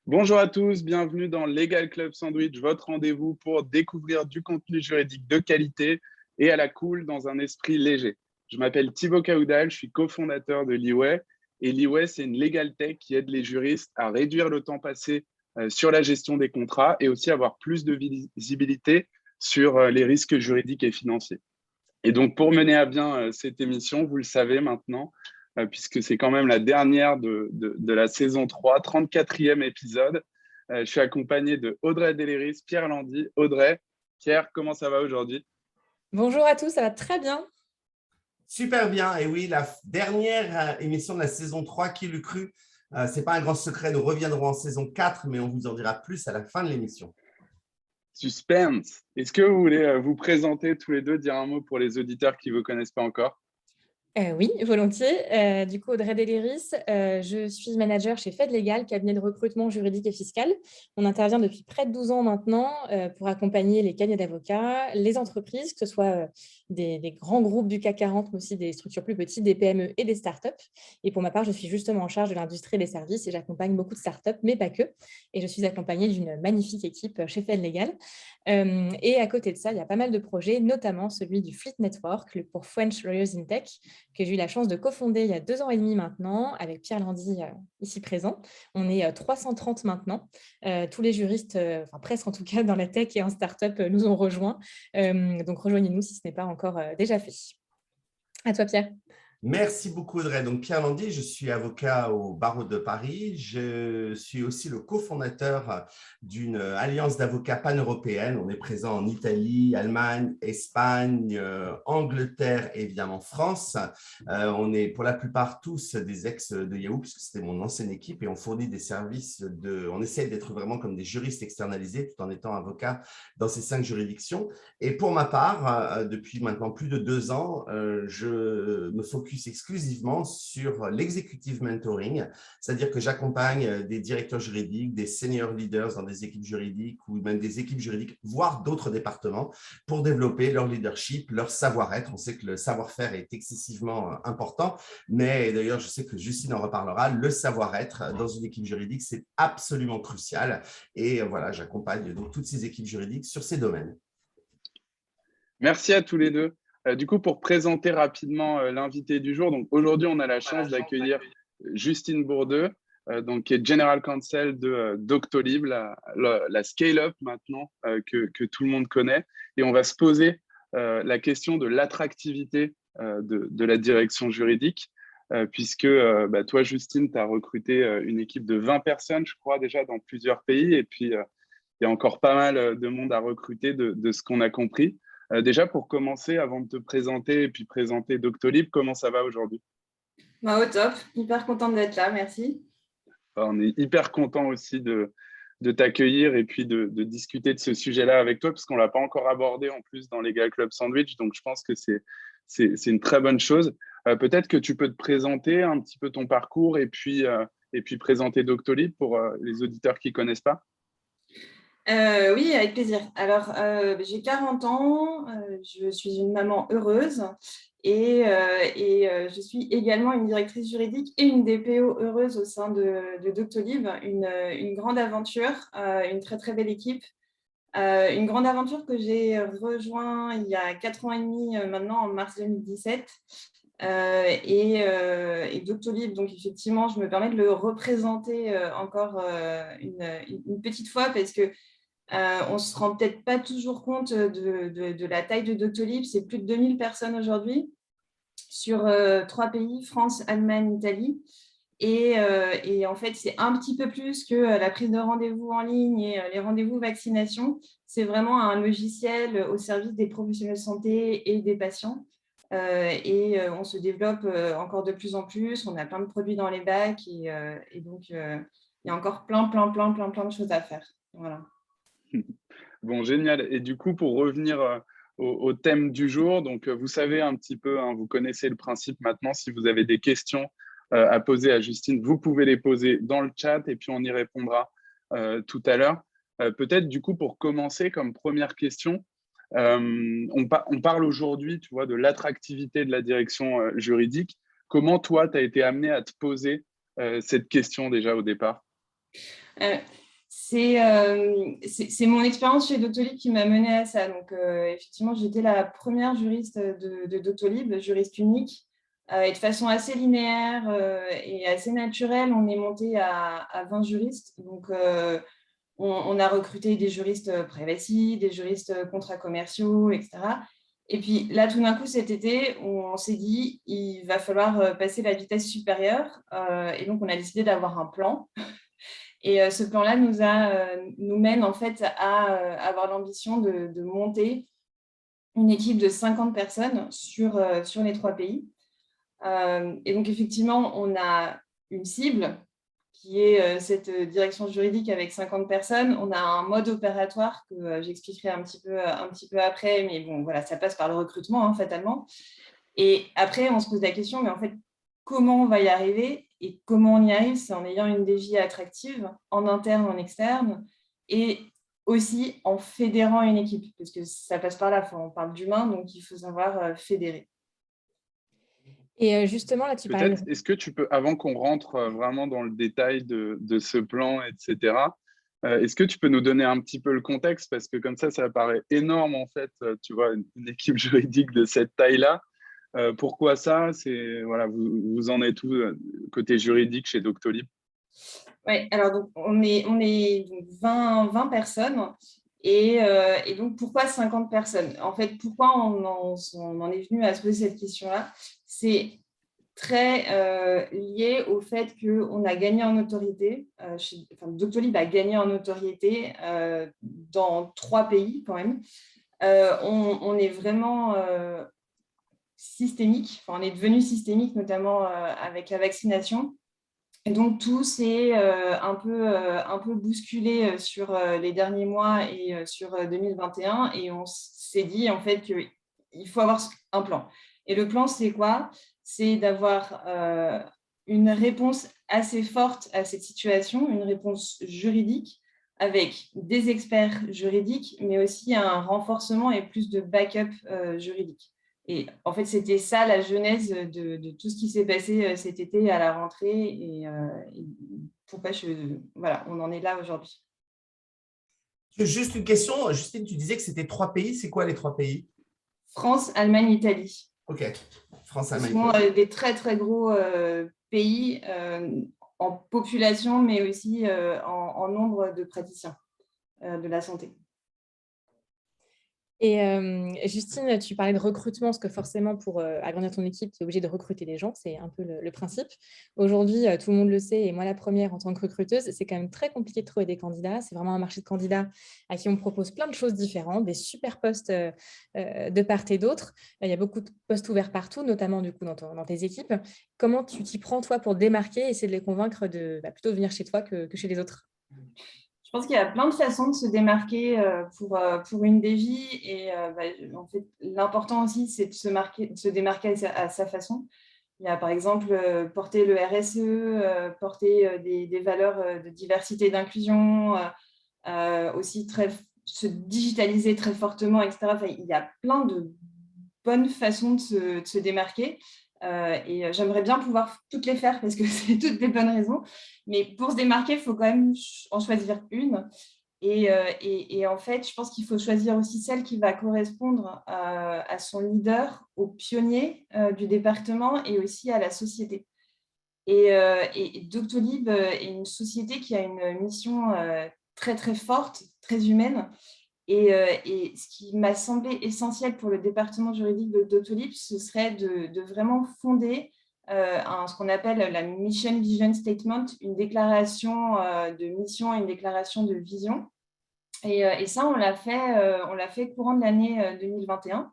Bonjour à tous, bienvenue dans Legal Club Sandwich, votre rendez-vous pour découvrir du contenu juridique de qualité et à la cool dans un esprit léger. Je m'appelle Thibaut Caoudal, je suis cofondateur de Liway et Liway, c'est une legal tech qui aide les juristes à réduire le temps passé sur la gestion des contrats et aussi avoir plus de visibilité sur les risques juridiques et financiers. Et donc, pour mener à bien cette émission, vous le savez maintenant, puisque c'est quand même la dernière de la saison 3, 34e épisode. Je suis accompagné de Audrey Deléris, Pierre Landy. Audrey, Pierre, comment ça va aujourd'hui? Bonjour à tous, ça va très bien. Super bien. Et oui, la dernière émission de la saison 3, qui l'eût cru? Ce n'est pas un grand secret, nous reviendrons en saison 4, mais on vous en dira plus à la fin de l'émission. Suspense. Est-ce que vous voulez vous présenter tous les deux, dire un mot pour les auditeurs qui ne vous connaissent pas encore? Oui, volontiers. Du coup, Audrey Deléris, je suis manager chez Fed Legal, cabinet de recrutement juridique et fiscal. On intervient depuis près de 12 ans maintenant pour accompagner les cabinets d'avocats, les entreprises, que ce soit des grands groupes du CAC 40, mais aussi des structures plus petites, des PME et des startups. Et pour ma part, je suis justement en charge de l'industrie des services et j'accompagne beaucoup de startups, mais pas que. Et je suis accompagnée d'une magnifique équipe chez Fed Legal. Et à côté de ça, il y a pas mal de projets, notamment celui du Fleet Network pour French Lawyers in Tech, que j'ai eu la chance de cofonder il y a 2 ans et demi maintenant, avec Pierre Landy ici présent. On est 330 maintenant. Tous les juristes, enfin presque en tout cas, dans la tech et en start-up nous ont rejoints. Donc rejoignez-nous si ce n'est pas encore déjà fait. À toi, Pierre. Merci beaucoup, Audrey. Donc, Pierre Landy, je suis avocat au barreau de Paris. Je suis aussi le cofondateur d'une alliance d'avocats pan-européenne. On est présent en Italie, Allemagne, Espagne, Angleterre et évidemment France. On est pour la plupart tous des ex de Yahoo, puisque c'était mon ancienne équipe, et on fournit des services on essaie d'être vraiment comme des juristes externalisés tout en étant avocat dans ces 5 juridictions. Et pour ma part, depuis maintenant plus de 2 ans, je me focus exclusivement sur l'executive mentoring, c'est-à-dire que j'accompagne des directeurs juridiques, des senior leaders dans des équipes juridiques ou même des équipes juridiques, voire d'autres départements, pour développer leur leadership, leur savoir-être. On sait que le savoir-faire est excessivement important, mais d'ailleurs, je sais que Justine en reparlera, le savoir-être dans une équipe juridique, c'est absolument crucial. Et voilà, j'accompagne donc toutes ces équipes juridiques sur ces domaines. Merci à tous les deux. Du coup, pour présenter rapidement l'invité du jour, donc aujourd'hui, on a la chance d'accueillir Justine Bourdeux, qui est General Counsel de Doctolib, la scale-up maintenant que tout le monde connaît. Et on va se poser la question de l'attractivité de la direction juridique, puisque toi, Justine, tu as recruté une équipe de 20 personnes, je crois, déjà dans plusieurs pays. Et puis, il y a encore pas mal de monde à recruter de ce qu'on a compris. Déjà, pour commencer, avant de te présenter et puis présenter Doctolib, comment ça va aujourd'hui? Au top, hyper contente d'être là, merci. On est hyper content aussi de t'accueillir et puis de discuter de ce sujet-là avec toi, parce qu'on ne l'a pas encore abordé en plus dans Legal Club Sandwich, donc je pense que c'est une très bonne chose. Peut-être que tu peux te présenter un petit peu ton parcours et puis présenter Doctolib pour les auditeurs qui ne connaissent pas. Oui, avec plaisir. Alors, j'ai 40 ans, je suis une maman heureuse et je suis également une directrice juridique et une DPO heureuse au sein de Doctolib, une grande aventure, une très, très belle équipe. Une grande aventure que j'ai rejoint il y a 4 ans et demi maintenant, en mars 2017. Et Doctolib, donc effectivement, je me permets de le représenter encore une petite fois parce que on ne se rend peut-être pas toujours compte de la taille de Doctolib. C'est plus de 2000 personnes aujourd'hui sur 3 pays, France, Allemagne, Italie. Et en fait, c'est un petit peu plus que la prise de rendez-vous en ligne et les rendez-vous vaccination. C'est vraiment un logiciel au service des professionnels de santé et des patients. On se développe encore de plus en plus. On a plein de produits dans les bacs et donc il y a encore plein de choses à faire. Voilà. Bon, génial. Et du coup, pour revenir au thème du jour, donc vous savez un petit peu, hein, vous connaissez le principe maintenant. Si vous avez des questions à poser à Justine, vous pouvez les poser dans le chat et puis on y répondra tout à l'heure. Peut-être du coup, pour commencer, comme première question, on parle aujourd'hui, tu vois, de l'attractivité de la direction juridique. Comment toi, tu as été amené à te poser cette question déjà au départ? Euh, c'est mon expérience chez Doctolib qui m'a menée à ça. Donc, effectivement, j'étais la première juriste de Doctolib, juriste unique. Et de façon assez linéaire et assez naturelle, on est monté à 20 juristes. Donc, on a recruté des juristes privacy, des juristes contrats commerciaux, etc. Et puis là, tout d'un coup, cet été, on s'est dit, il va falloir passer la vitesse supérieure. Et donc, on a décidé d'avoir un plan. Et ce plan-là nous mène en fait à avoir l'ambition de monter une équipe de 50 personnes sur les 3 pays. Et donc, effectivement, on a une cible qui est cette direction juridique avec 50 personnes. On a un mode opératoire que j'expliquerai un petit peu après, mais bon, voilà, ça passe par le recrutement, hein, fatalement. Et après, on se pose la question, mais en fait, comment on va y arriver? Et comment on y arrive? C'est en ayant une DJ attractive, en interne, en externe, et aussi en fédérant une équipe, parce que ça passe par là, on parle d'humain, donc il faut savoir fédérer. Et justement, là, tu parlais Peut-être, est-ce que tu peux, avant qu'on rentre vraiment dans le détail de ce plan, etc., est-ce que tu peux nous donner un petit peu le contexte? Parce que comme ça paraît énorme, en fait, tu vois, une équipe juridique de cette taille-là. Pourquoi ça? Voilà, vous en êtes où côté juridique chez Doctolib? Oui, alors donc, on est 20 personnes. Et donc, pourquoi 50 personnes? En fait, pourquoi on en est venu à se poser cette question-là? C'est très lié au fait qu'on a gagné en autorité. Doctolib a gagné en autorité dans 3 pays quand même. On est vraiment systémique. On est devenu systémique, notamment avec la vaccination. Et donc, tout s'est un peu bousculé sur les derniers mois et sur 2021. Et on s'est dit, en fait, qu'il faut avoir un plan. Et le plan, c'est quoi? C'est d'avoir une réponse assez forte à cette situation, une réponse juridique avec des experts juridiques, mais aussi un renforcement et plus de backup juridique. Et en fait, c'était ça la genèse de tout ce qui s'est passé cet été à la rentrée et pourquoi voilà, on en est là aujourd'hui. Juste une question, Justine, tu disais que c'était 3 pays. C'est quoi les 3 pays? France, Allemagne, Italie. Ok, France, Allemagne. Ce sont des très, très gros pays en population, mais aussi en nombre de praticiens de la santé. Et Justine, tu parlais de recrutement, parce que forcément, pour agrandir ton équipe, tu es obligé de recruter des gens, c'est un peu le principe. Aujourd'hui, tout le monde le sait, et moi la première en tant que recruteuse, c'est quand même très compliqué de trouver des candidats. C'est vraiment un marché de candidats à qui on propose plein de choses différentes, des super postes de part et d'autre. Il y a beaucoup de postes ouverts partout, notamment du coup dans tes équipes. Comment tu t'y prends, toi, pour démarquer et essayer de les convaincre de plutôt venir chez toi que chez les autres? Je pense qu'il y a plein de façons de se démarquer pour une DJ et en fait, l'important aussi, c'est de se démarquer à sa façon. Il y a par exemple porter le RSE, porter des valeurs de diversité et d'inclusion, aussi se digitaliser très fortement, etc. Enfin, il y a plein de bonnes façons de se démarquer. Et j'aimerais bien pouvoir toutes les faire parce que c'est toutes des bonnes raisons. Mais pour se démarquer, il faut quand même en choisir une. Et en fait, je pense qu'il faut choisir aussi celle qui va correspondre à son leader, au pionnier du département et aussi à la société. Et Doctolib est une société qui a une mission très, très forte, très humaine. Et ce qui m'a semblé essentiel pour le département juridique de Doctolib, ce serait de vraiment fonder ce qu'on appelle la Mission Vision Statement, une déclaration de mission et une déclaration de vision. Et ça, on l'a fait courant de l'année 2021.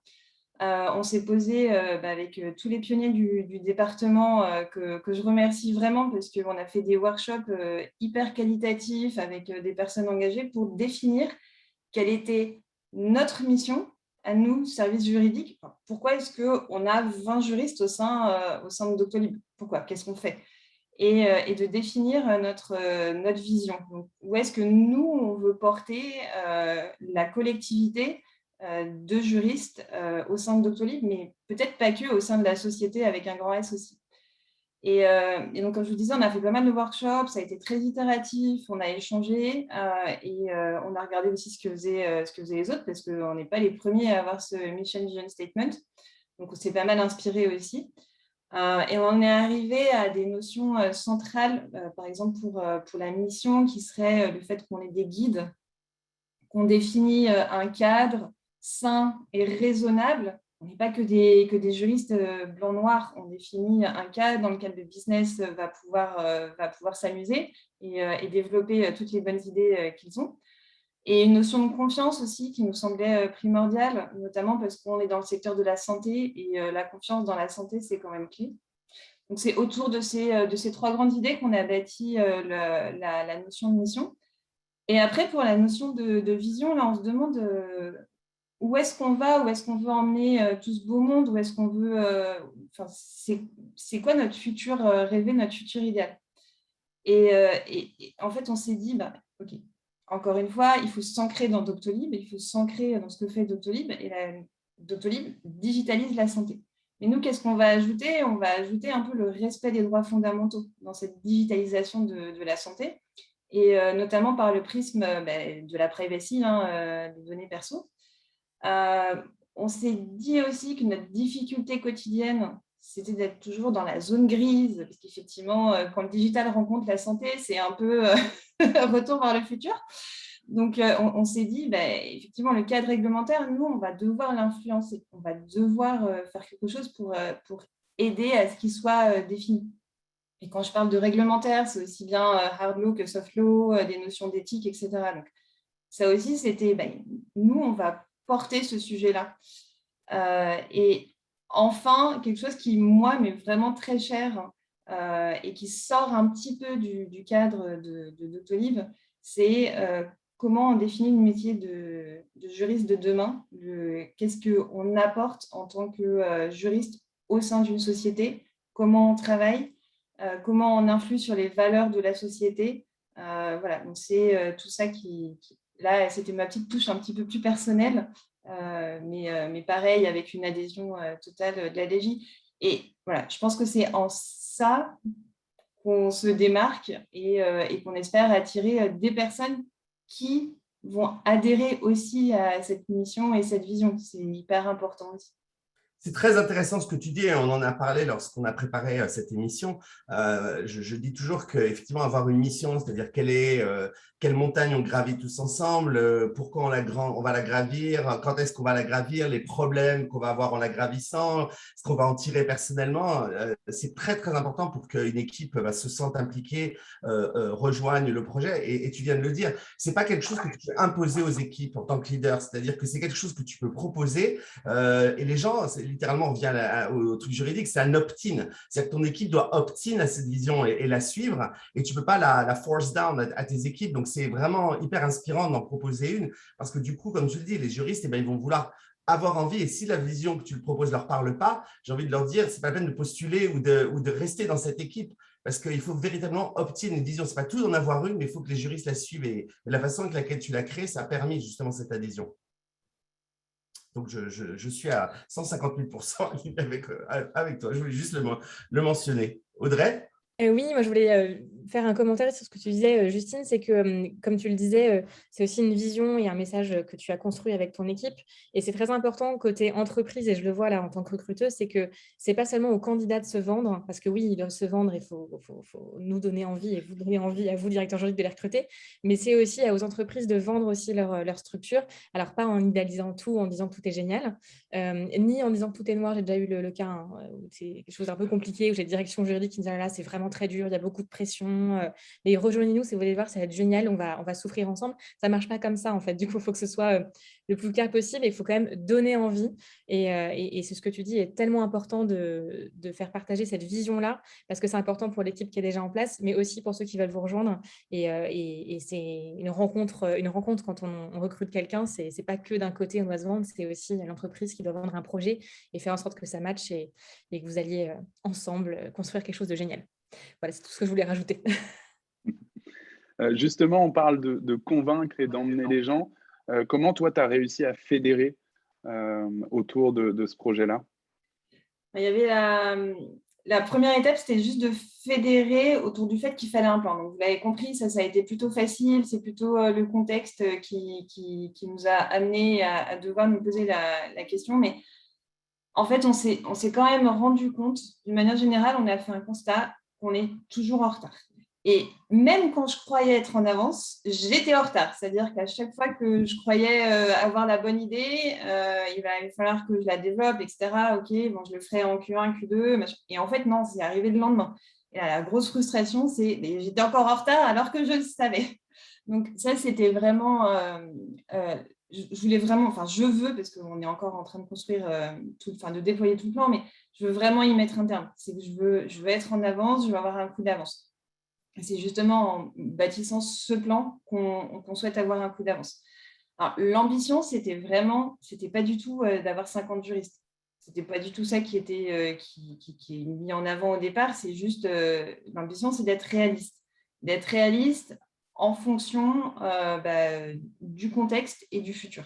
On s'est posé avec tous les pionniers du département que je remercie vraiment parce qu'on a fait des workshops hyper qualitatifs avec des personnes engagées pour définir quelle était notre mission à nous, service juridique. Enfin, pourquoi est-ce qu'on a 20 juristes au sein de Doctolib? Pourquoi? Qu'est-ce qu'on fait? Et de définir notre vision. Donc, où est-ce que nous, on veut porter la collectivité de juristes au sein de Doctolib, mais peut-être pas que au sein de la société avec un grand S aussi. Et donc, comme je vous disais, on a fait pas mal de workshops, ça a été très itératif, on a échangé et on a regardé aussi ce que faisaient les autres, parce qu'on n'est pas les premiers à avoir ce Mission Vision Statement. Donc, on s'est pas mal inspiré aussi. Et on est arrivé à des notions centrales, par exemple pour la mission, qui serait le fait qu'on ait des guides, qu'on définit un cadre sain et raisonnable. On n'est pas que des juristes blancs-noirs, on définit un cadre dans lequel le business va pouvoir s'amuser et développer toutes les bonnes idées qu'ils ont. Et une notion de confiance aussi qui nous semblait primordiale, notamment parce qu'on est dans le secteur de la santé et la confiance dans la santé, c'est quand même clé. Donc, c'est autour de ces trois grandes idées qu'on a bâti la notion de mission. Et après, pour la notion de vision, là, on se demande où est-ce qu'on va, où est-ce qu'on veut emmener tout ce beau monde, où est-ce qu'on veut… c'est quoi notre futur rêvé, notre futur idéal. Et en fait, on s'est dit, OK, encore une fois, il faut s'ancrer dans Doctolib, il faut s'ancrer dans ce que fait Doctolib, et Doctolib digitalise la santé. Et nous, qu'est-ce qu'on va ajouter? On va ajouter un peu le respect des droits fondamentaux dans cette digitalisation de la santé, et notamment par le prisme de la privacy, des données perso. On s'est dit aussi que notre difficulté quotidienne, c'était d'être toujours dans la zone grise, parce qu'effectivement, quand le digital rencontre la santé, c'est un peu retour vers le futur. Donc, on s'est dit, effectivement, le cadre réglementaire, nous, on va devoir l'influencer. On va devoir faire quelque chose pour aider à ce qu'il soit défini. Et quand je parle de réglementaire, c'est aussi bien hard law que soft law, des notions d'éthique, etc. Donc, ça aussi, c'était, nous, on va porter ce sujet-là. Et enfin, quelque chose qui, moi, m'est vraiment très cher et qui sort un petit peu du cadre de Doctolib, c'est comment on définit le métier de juriste de demain, qu'est-ce qu'on apporte en tant que juriste au sein d'une société, comment on travaille, comment on influe sur les valeurs de la société. Voilà, donc c'est tout ça qui… Là, c'était ma petite touche un petit peu plus personnelle, mais pareil, avec une adhésion totale de la DG. Et voilà, je pense que c'est en ça qu'on se démarque et qu'on espère attirer des personnes qui vont adhérer aussi à cette mission et cette vision. C'est hyper important aussi. C'est très intéressant ce que tu dis, on en a parlé lorsqu'on a préparé cette émission. Je dis toujours qu'effectivement, avoir une mission, c'est-à-dire quelle montagne on gravit tous ensemble, pourquoi on va la gravir, quand est-ce qu'on va la gravir, les problèmes qu'on va avoir en la gravissant, ce qu'on va en tirer personnellement, c'est très, très important pour qu'une équipe se sente impliquée, rejoigne le projet. Et tu viens de le dire, ce n'est pas quelque chose que tu peux imposer aux équipes en tant que leader, c'est-à-dire que c'est quelque chose que tu peux proposer et les gens… littéralement, on revient au truc juridique, c'est un opt-in. C'est-à-dire que ton équipe doit opt-in à cette vision et la suivre, et tu ne peux pas la force down à tes équipes. Donc, c'est vraiment hyper inspirant d'en proposer une, parce que du coup, comme tu le dis, les juristes, ils vont vouloir avoir envie, et si la vision que tu le proposes ne leur parle pas, j'ai envie de leur dire, ce n'est pas la peine de postuler ou de rester dans cette équipe, parce qu'il faut véritablement obtenir une vision. Ce n'est pas tout d'en avoir une, mais il faut que les juristes la suivent, et la façon avec laquelle tu l'as créée, ça a permis justement cette adhésion. Donc, je suis à 150 000% avec toi. Je voulais juste le mentionner. Audrey? Oui, moi je voulais faire un commentaire sur ce que tu disais, Justine, c'est que, comme tu le disais, c'est aussi une vision et un message que tu as construit avec ton équipe. Et c'est très important côté entreprise, et je le vois là en tant que recruteuse, c'est que ce n'est pas seulement aux candidats de se vendre, parce que oui, ils doivent se vendre, il faut nous donner envie et vous donner envie à vous, directeur juridique, de les recruter, mais c'est aussi aux entreprises de vendre aussi leur structure. Alors, pas en idéalisant tout, en disant que tout est génial, ni en disant que tout est noir. J'ai déjà eu le cas où c'est quelque chose d'un peu compliqué, où j'ai une direction juridique qui me dit là, c'est vraiment très dur, il y a beaucoup de pression, pression, mais rejoignez-nous si vous voulez voir, ça va être génial, on va souffrir ensemble. Ça ne marche pas comme ça, en fait. Du coup, il faut que ce soit le plus clair possible et il faut quand même donner envie. Et c'est ce que tu dis est tellement important de faire partager cette vision-là, parce que c'est important pour l'équipe qui est déjà en place, mais aussi pour ceux qui veulent vous rejoindre. Et c'est une rencontre quand on recrute quelqu'un, c'est pas que d'un côté on doit se vendre, c'est aussi l'entreprise qui doit vendre un projet et faire en sorte que ça matche et que vous alliez ensemble construire quelque chose de génial. Voilà, c'est tout ce que je voulais rajouter. Justement, on parle de convaincre et d'emmener les gens. Comment toi, tu as réussi à fédérer autour de ce projet-là? Il y avait la première étape, c'était juste de fédérer autour du fait qu'il fallait un plan. Donc, vous l'avez compris, ça a été plutôt facile. C'est plutôt le contexte qui nous a amené à devoir nous poser la question. Mais en fait, on s'est quand même rendu compte, d'une manière générale, on a fait un constat qu'on est toujours en retard. Et même quand je croyais être en avance, j'étais en retard. C'est-à-dire qu'à chaque fois que je croyais avoir la bonne idée, il va falloir que je la développe, etc. OK, bon, je le ferai en Q1, Q2. Machin. Et en fait, non, c'est arrivé le lendemain. Et là, la grosse frustration, c'est j'étais encore en retard alors que je le savais. Donc ça, c'était vraiment... je voulais vraiment... Enfin, je veux, parce qu'on est encore en train de construire, de déployer tout le plan, mais je veux vraiment y mettre un terme. C'est que je veux être en avance, je veux avoir un coup d'avance. C'est justement en bâtissant ce plan qu'on souhaite avoir un coup d'avance. Alors, l'ambition, c'était pas du tout d'avoir 50 juristes. C'était pas du tout ça qui était qui est mis en avant au départ. C'est juste l'ambition, c'est d'être réaliste. D'être réaliste en fonction du contexte et du futur.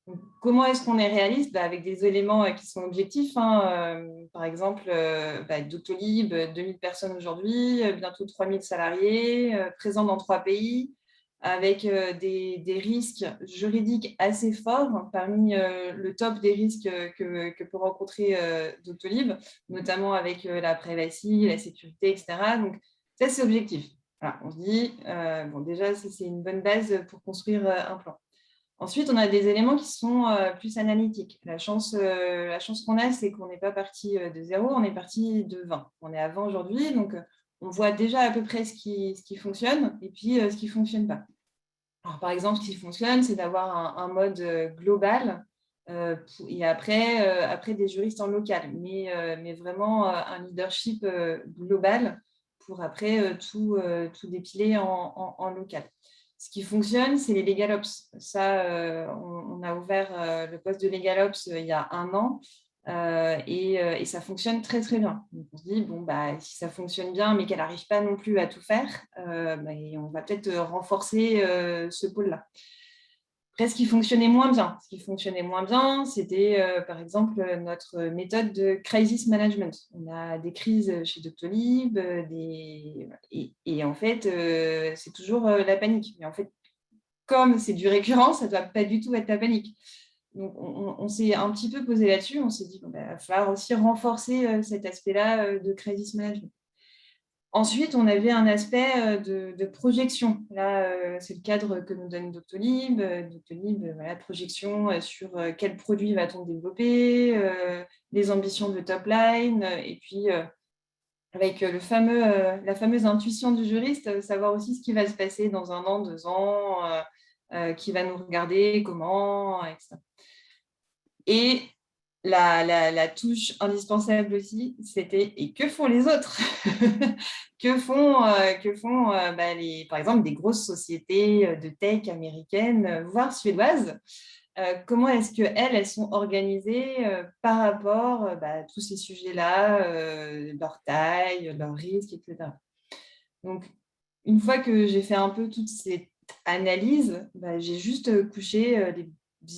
Donc, comment est-ce qu'on est réaliste? Avec des éléments qui sont objectifs. Par exemple, Doctolib, 2000 personnes aujourd'hui, bientôt 3000 salariés, présents dans 3 pays, avec des risques juridiques assez forts parmi le top des risques que peut rencontrer Doctolib, notamment avec la privacy, la sécurité, etc. Donc, ça, c'est objectif. Voilà, on se dit, déjà, c'est une bonne base pour construire un plan. Ensuite, on a des éléments qui sont plus analytiques. La chance qu'on a, c'est qu'on n'est pas parti de 0, on est parti de 20. On est à 20 aujourd'hui, donc on voit déjà à peu près ce qui fonctionne et puis ce qui ne fonctionne pas. Alors, par exemple, ce qui fonctionne, c'est d'avoir un mode global et après des juristes en local, mais vraiment un leadership global pour après tout dépiler en local. Ce qui fonctionne, c'est les LegalOps. Ça, on a ouvert le poste de LegalOps il y a 1 an et ça fonctionne très, très bien. Donc, on se dit, si ça fonctionne bien, mais qu'elle n'arrive pas non plus à tout faire, on va peut-être renforcer ce pôle-là. Après, ce qui fonctionnait moins bien, c'était par exemple notre méthode de crisis management. On a des crises chez Doctolib, et en fait, c'est toujours la panique. Mais en fait, comme c'est du récurrent, ça ne doit pas du tout être la panique. Donc, on s'est un petit peu posé là-dessus. On s'est dit qu'il va falloir aussi renforcer cet aspect-là de crisis management. Ensuite, on avait un aspect de projection. Là, c'est le cadre que nous donne Doctolib. Projection sur quel produit va-t-on développer, les ambitions de top line, et puis avec la fameuse intuition du juriste, savoir aussi ce qui va se passer dans 1 an, 2 ans, qui va nous regarder, comment, etc. Et la touche indispensable aussi, c'était « et que font les autres ?» Que font par exemple, des grosses sociétés de tech américaines, voire suédoises? Comment est-ce qu'elles sont organisées par rapport à tous ces sujets-là, leur taille, leurs risques, etc. Donc, une fois que j'ai fait un peu toute cette analyse, j'ai juste couché des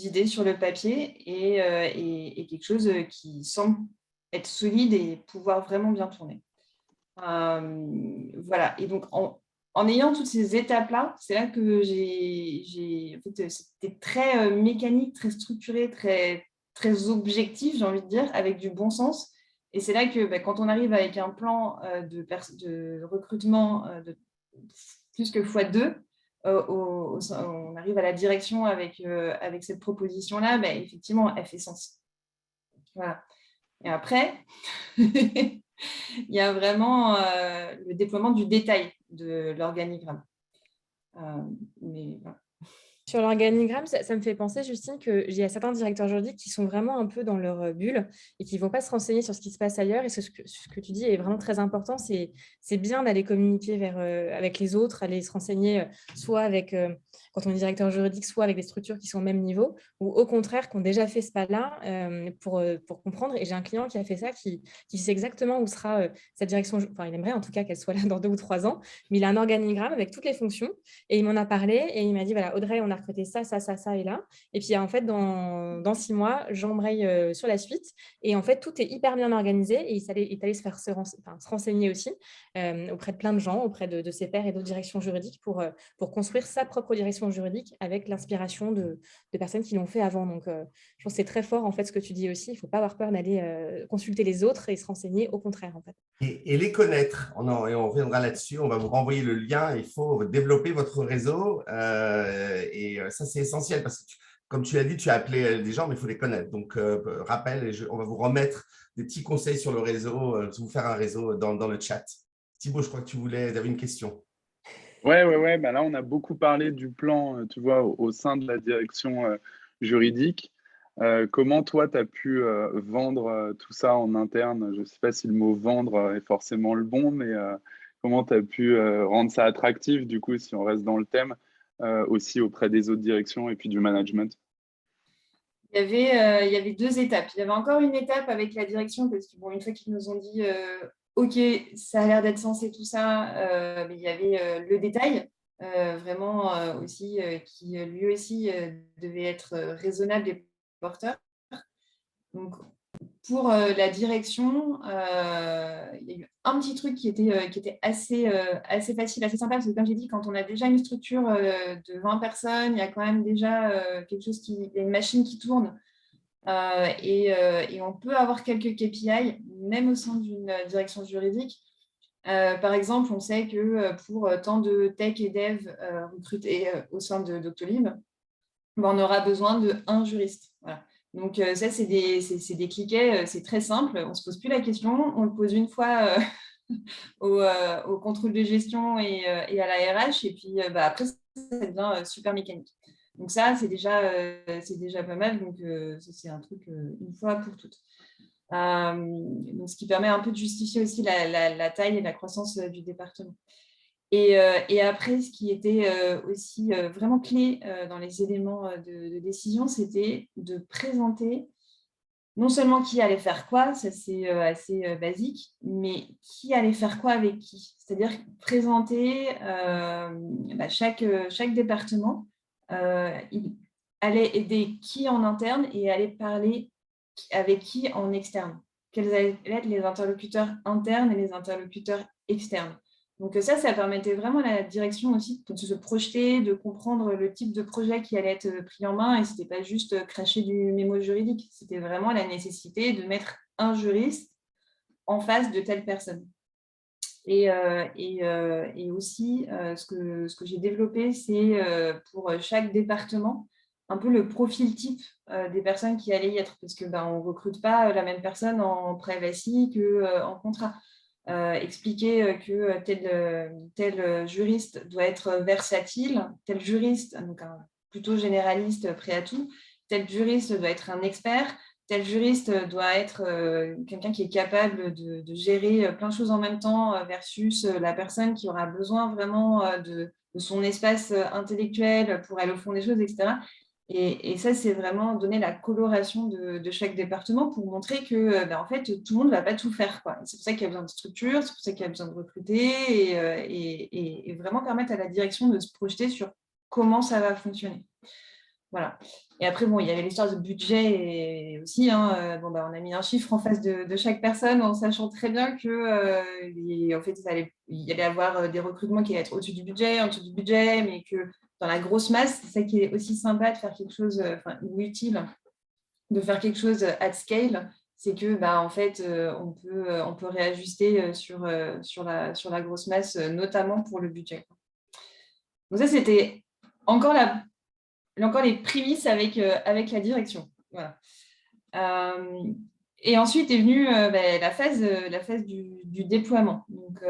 idées sur le papier et quelque chose qui semble être solide et pouvoir vraiment bien tourner. Voilà. Et donc, en ayant toutes ces étapes-là, c'est là que c'était très mécanique, très structuré, très, très objectif, j'ai envie de dire, avec du bon sens. Et c'est là que quand on arrive avec un plan de recrutement de plus que x2, on arrive à la direction avec cette proposition-là, effectivement, elle fait sens. Voilà. Et après, il y a vraiment le déploiement du détail. de l'organigramme. Mais voilà. Sur l'organigramme, ça me fait penser, Justine, qu'il y a certains directeurs juridiques qui sont vraiment un peu dans leur bulle et qui ne vont pas se renseigner sur ce qui se passe ailleurs. Et ce que tu dis est vraiment très important. C'est bien d'aller communiquer avec les autres, aller se renseigner soit avec, quand on est directeur juridique, soit avec des structures qui sont au même niveau, ou au contraire, qui ont déjà fait ce pas-là pour comprendre. Et j'ai un client qui a fait ça, qui sait exactement où sera sa direction. Enfin, il aimerait en tout cas qu'elle soit là dans 2 ou 3 ans, mais il a un organigramme avec toutes les fonctions. Et il m'en a parlé et il m'a dit, voilà, Audrey, on a recruté ça, ça, ça, ça et là. Et puis, en fait, dans 6 mois, j'embraye sur la suite. Et en fait, tout est hyper bien organisé et il est allé se renseigner aussi auprès de plein de gens, auprès de ses pairs et d'autres directions juridiques pour construire sa propre direction juridique avec l'inspiration de personnes qui l'ont fait avant. Donc, je pense que c'est très fort, en fait, ce que tu dis aussi. Il ne faut pas avoir peur d'aller consulter les autres et se renseigner, au contraire, en fait. Et les connaître, et on reviendra là-dessus, on va vous renvoyer le lien, il faut développer votre réseau et ça c'est essentiel parce que comme tu l'as dit, tu as appelé des gens mais il faut les connaître, donc rappel, on va vous remettre des petits conseils sur le réseau, vous faire un réseau dans le chat. Thibaut, je crois que tu avais une question. Ouais. Bah là, on a beaucoup parlé du plan, tu vois, au sein de la direction juridique. Comment toi, tu as pu vendre tout ça en interne? Je ne sais pas si le mot vendre est forcément le bon, mais comment tu as pu rendre ça attractif, du coup, si on reste dans le thème, aussi auprès des autres directions et puis du management? Il y avait 2 étapes. Il y avait encore une étape avec la direction, parce que bon, une fois qu'ils nous ont dit OK, ça a l'air d'être censé tout ça, mais il y avait le détail, vraiment aussi, qui lui aussi devait être raisonnable et porteur. Donc, pour la direction, il y a eu un petit truc qui était assez facile, assez sympa, parce que comme j'ai dit, quand on a déjà une structure de 20 personnes, il y a quand même déjà il y a une machine qui tourne et on peut avoir quelques KPI, même au sein d'une direction juridique. Par exemple, on sait que pour tant de tech et dev recrutés au sein de Doctolib, on aura besoin d'1 juriste. Voilà. Donc, ça, c'est des cliquets, c'est très simple. On ne se pose plus la question. On le pose une fois au contrôle de gestion et à la RH. Et puis, après, ça devient super mécanique. Donc, ça, c'est déjà pas mal. Donc, c'est un truc une fois pour toutes. Donc, ce qui permet un peu de justifier aussi la taille et la croissance du département. Et après, ce qui était aussi vraiment clé dans les éléments de décision, c'était de présenter non seulement qui allait faire quoi, ça c'est assez basique, mais qui allait faire quoi avec qui. C'est-à-dire présenter chaque département, il allait aider qui en interne et allait parler avec qui en externe. Quels allaient être les interlocuteurs internes et les interlocuteurs externes. Donc ça permettait vraiment à la direction aussi de se projeter, de comprendre le type de projet qui allait être pris en main. Et ce n'était pas juste cracher du mémo juridique, c'était vraiment la nécessité de mettre un juriste en face de telle personne. Et aussi, ce que j'ai développé, c'est pour chaque département, un peu le profil type des personnes qui allaient y être, parce qu'on ne recrute pas la même personne en privacy qu'en contrat. Expliquer que tel juriste doit être versatile, tel juriste, donc plutôt généraliste, prêt à tout, tel juriste doit être un expert, tel juriste doit être quelqu'un qui est capable de gérer plein de choses en même temps versus la personne qui aura besoin vraiment de son espace intellectuel pour aller au fond des choses, etc. Et ça, c'est vraiment donner la coloration de chaque département pour montrer que, en fait, tout le monde ne va pas tout faire, quoi. C'est pour ça qu'il y a besoin de structure, c'est pour ça qu'il y a besoin de recruter et vraiment permettre à la direction de se projeter sur comment ça va fonctionner. Voilà. Et après, bon, il y avait l'histoire de budget aussi. On a mis un chiffre en face de chaque personne en sachant très bien que, en fait, il y allait avoir des recrutements qui allaient être au-dessus du budget, en dessous du budget, mais que dans la grosse masse, c'est ça qui est aussi sympa de faire quelque chose, ou utile, de faire quelque chose at scale, c'est que, en fait, on peut réajuster sur la grosse masse, notamment pour le budget. Donc ça, c'était encore les prémices avec la direction. Voilà. Et ensuite est venue la phase du déploiement. Donc,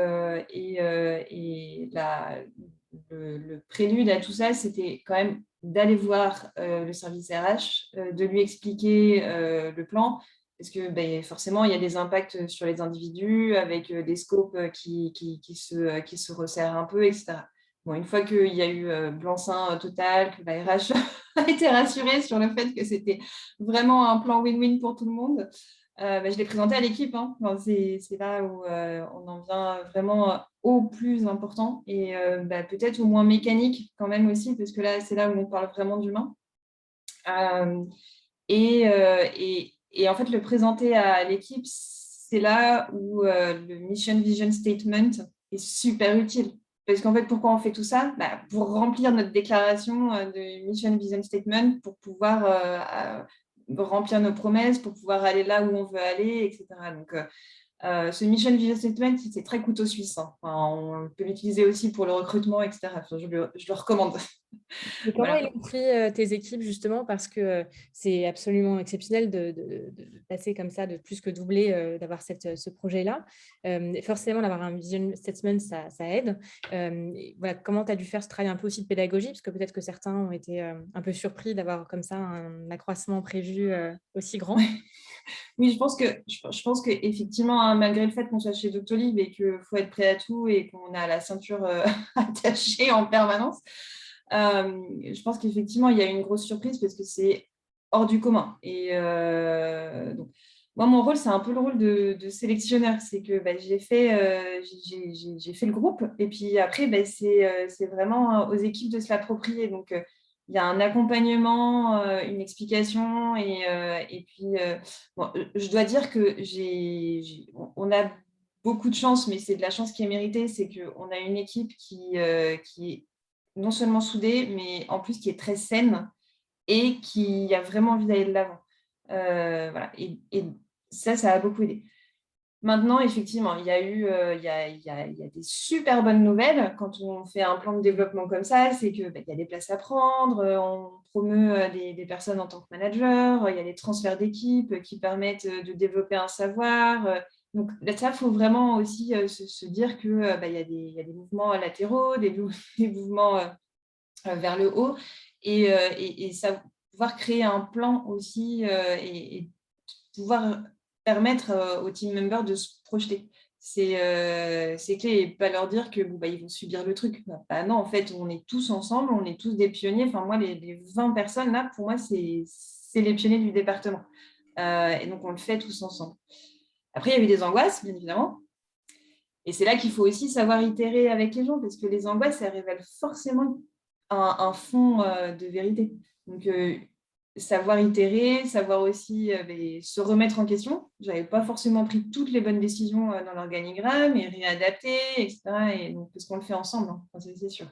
le prélude à tout ça, c'était quand même d'aller voir le service RH, de lui expliquer le plan, parce que forcément, il y a des impacts sur les individus avec des scopes qui se resserrent un peu, etc. Bon, une fois qu'il y a eu blanc-seing total, que la RH a été rassurée sur le fait que c'était vraiment un plan win-win pour tout le monde, je l'ai présenté à l'équipe. Hein. Enfin, c'est là où on en vient vraiment au plus important et peut-être au moins mécanique quand même aussi, parce que là, c'est là où on parle vraiment d'humain. Et en fait, le présenter à l'équipe, c'est là où le Mission Vision Statement est super utile. Parce qu'en fait, pourquoi on fait tout ça? Pour remplir notre déclaration de Mission Vision Statement, pour pouvoir remplir nos promesses, pour pouvoir aller là où on veut aller, etc. Donc, ce Mission Vision Statement, c'est très couteau suisse. Hein. Enfin, on peut l'utiliser aussi pour le recrutement, etc. Enfin, je le recommande. Et comment Voilà. ils ont pris tes équipes, justement, parce que c'est absolument exceptionnel de passer comme ça, de plus que doubler, d'avoir ce projet-là. Forcément, d'avoir un vision statement, ça aide. Voilà, comment tu as dû faire ce travail un peu aussi de pédagogie, parce que peut-être que certains ont été un peu surpris d'avoir comme ça un accroissement prévu aussi grand. Oui, je pense que effectivement, hein, malgré le fait qu'on soit chez Doctolib et qu'il faut être prêt à tout et qu'on a la ceinture attachée en permanence, je pense qu'effectivement, il y a une grosse surprise parce que c'est hors du commun. Et donc, moi, mon rôle, c'est un peu le rôle de sélectionneur. C'est que j'ai fait le groupe et puis après, c'est vraiment aux équipes de se l'approprier. Donc, il y a un accompagnement, une explication et puis, bon, je dois dire que on a beaucoup de chance, mais c'est de la chance qui est méritée, c'est qu'on a une équipe qui est non seulement soudée, mais en plus qui est très saine et qui a vraiment envie d'aller de l'avant. Voilà. Et ça a beaucoup aidé. Maintenant, effectivement, il y a des super bonnes nouvelles quand on fait un plan de développement comme ça, c'est qu'il y a des places à prendre, on promeut des personnes en tant que manager, il y a des transferts d'équipe qui permettent de développer un savoir. Donc là, ça, il faut vraiment aussi se dire qu'il y a des mouvements latéraux, des mouvements vers le haut, et ça, pouvoir créer un plan aussi et pouvoir permettre aux team members de se projeter. C'est clé et pas leur dire que ils vont subir le truc. Non, en fait, on est tous ensemble, on est tous des pionniers. Enfin, moi, les 20 personnes là, pour moi, c'est les pionniers du département. Et donc, on le fait tous ensemble. Après, il y a eu des angoisses, bien évidemment. Et c'est là qu'il faut aussi savoir itérer avec les gens, parce que les angoisses, elles révèlent forcément un fond de vérité. Donc, savoir itérer, savoir aussi se remettre en question. Je n'avais pas forcément pris toutes les bonnes décisions dans l'organigramme et réadapter, etc. Et donc, parce qu'on le fait ensemble, hein, c'est sûr.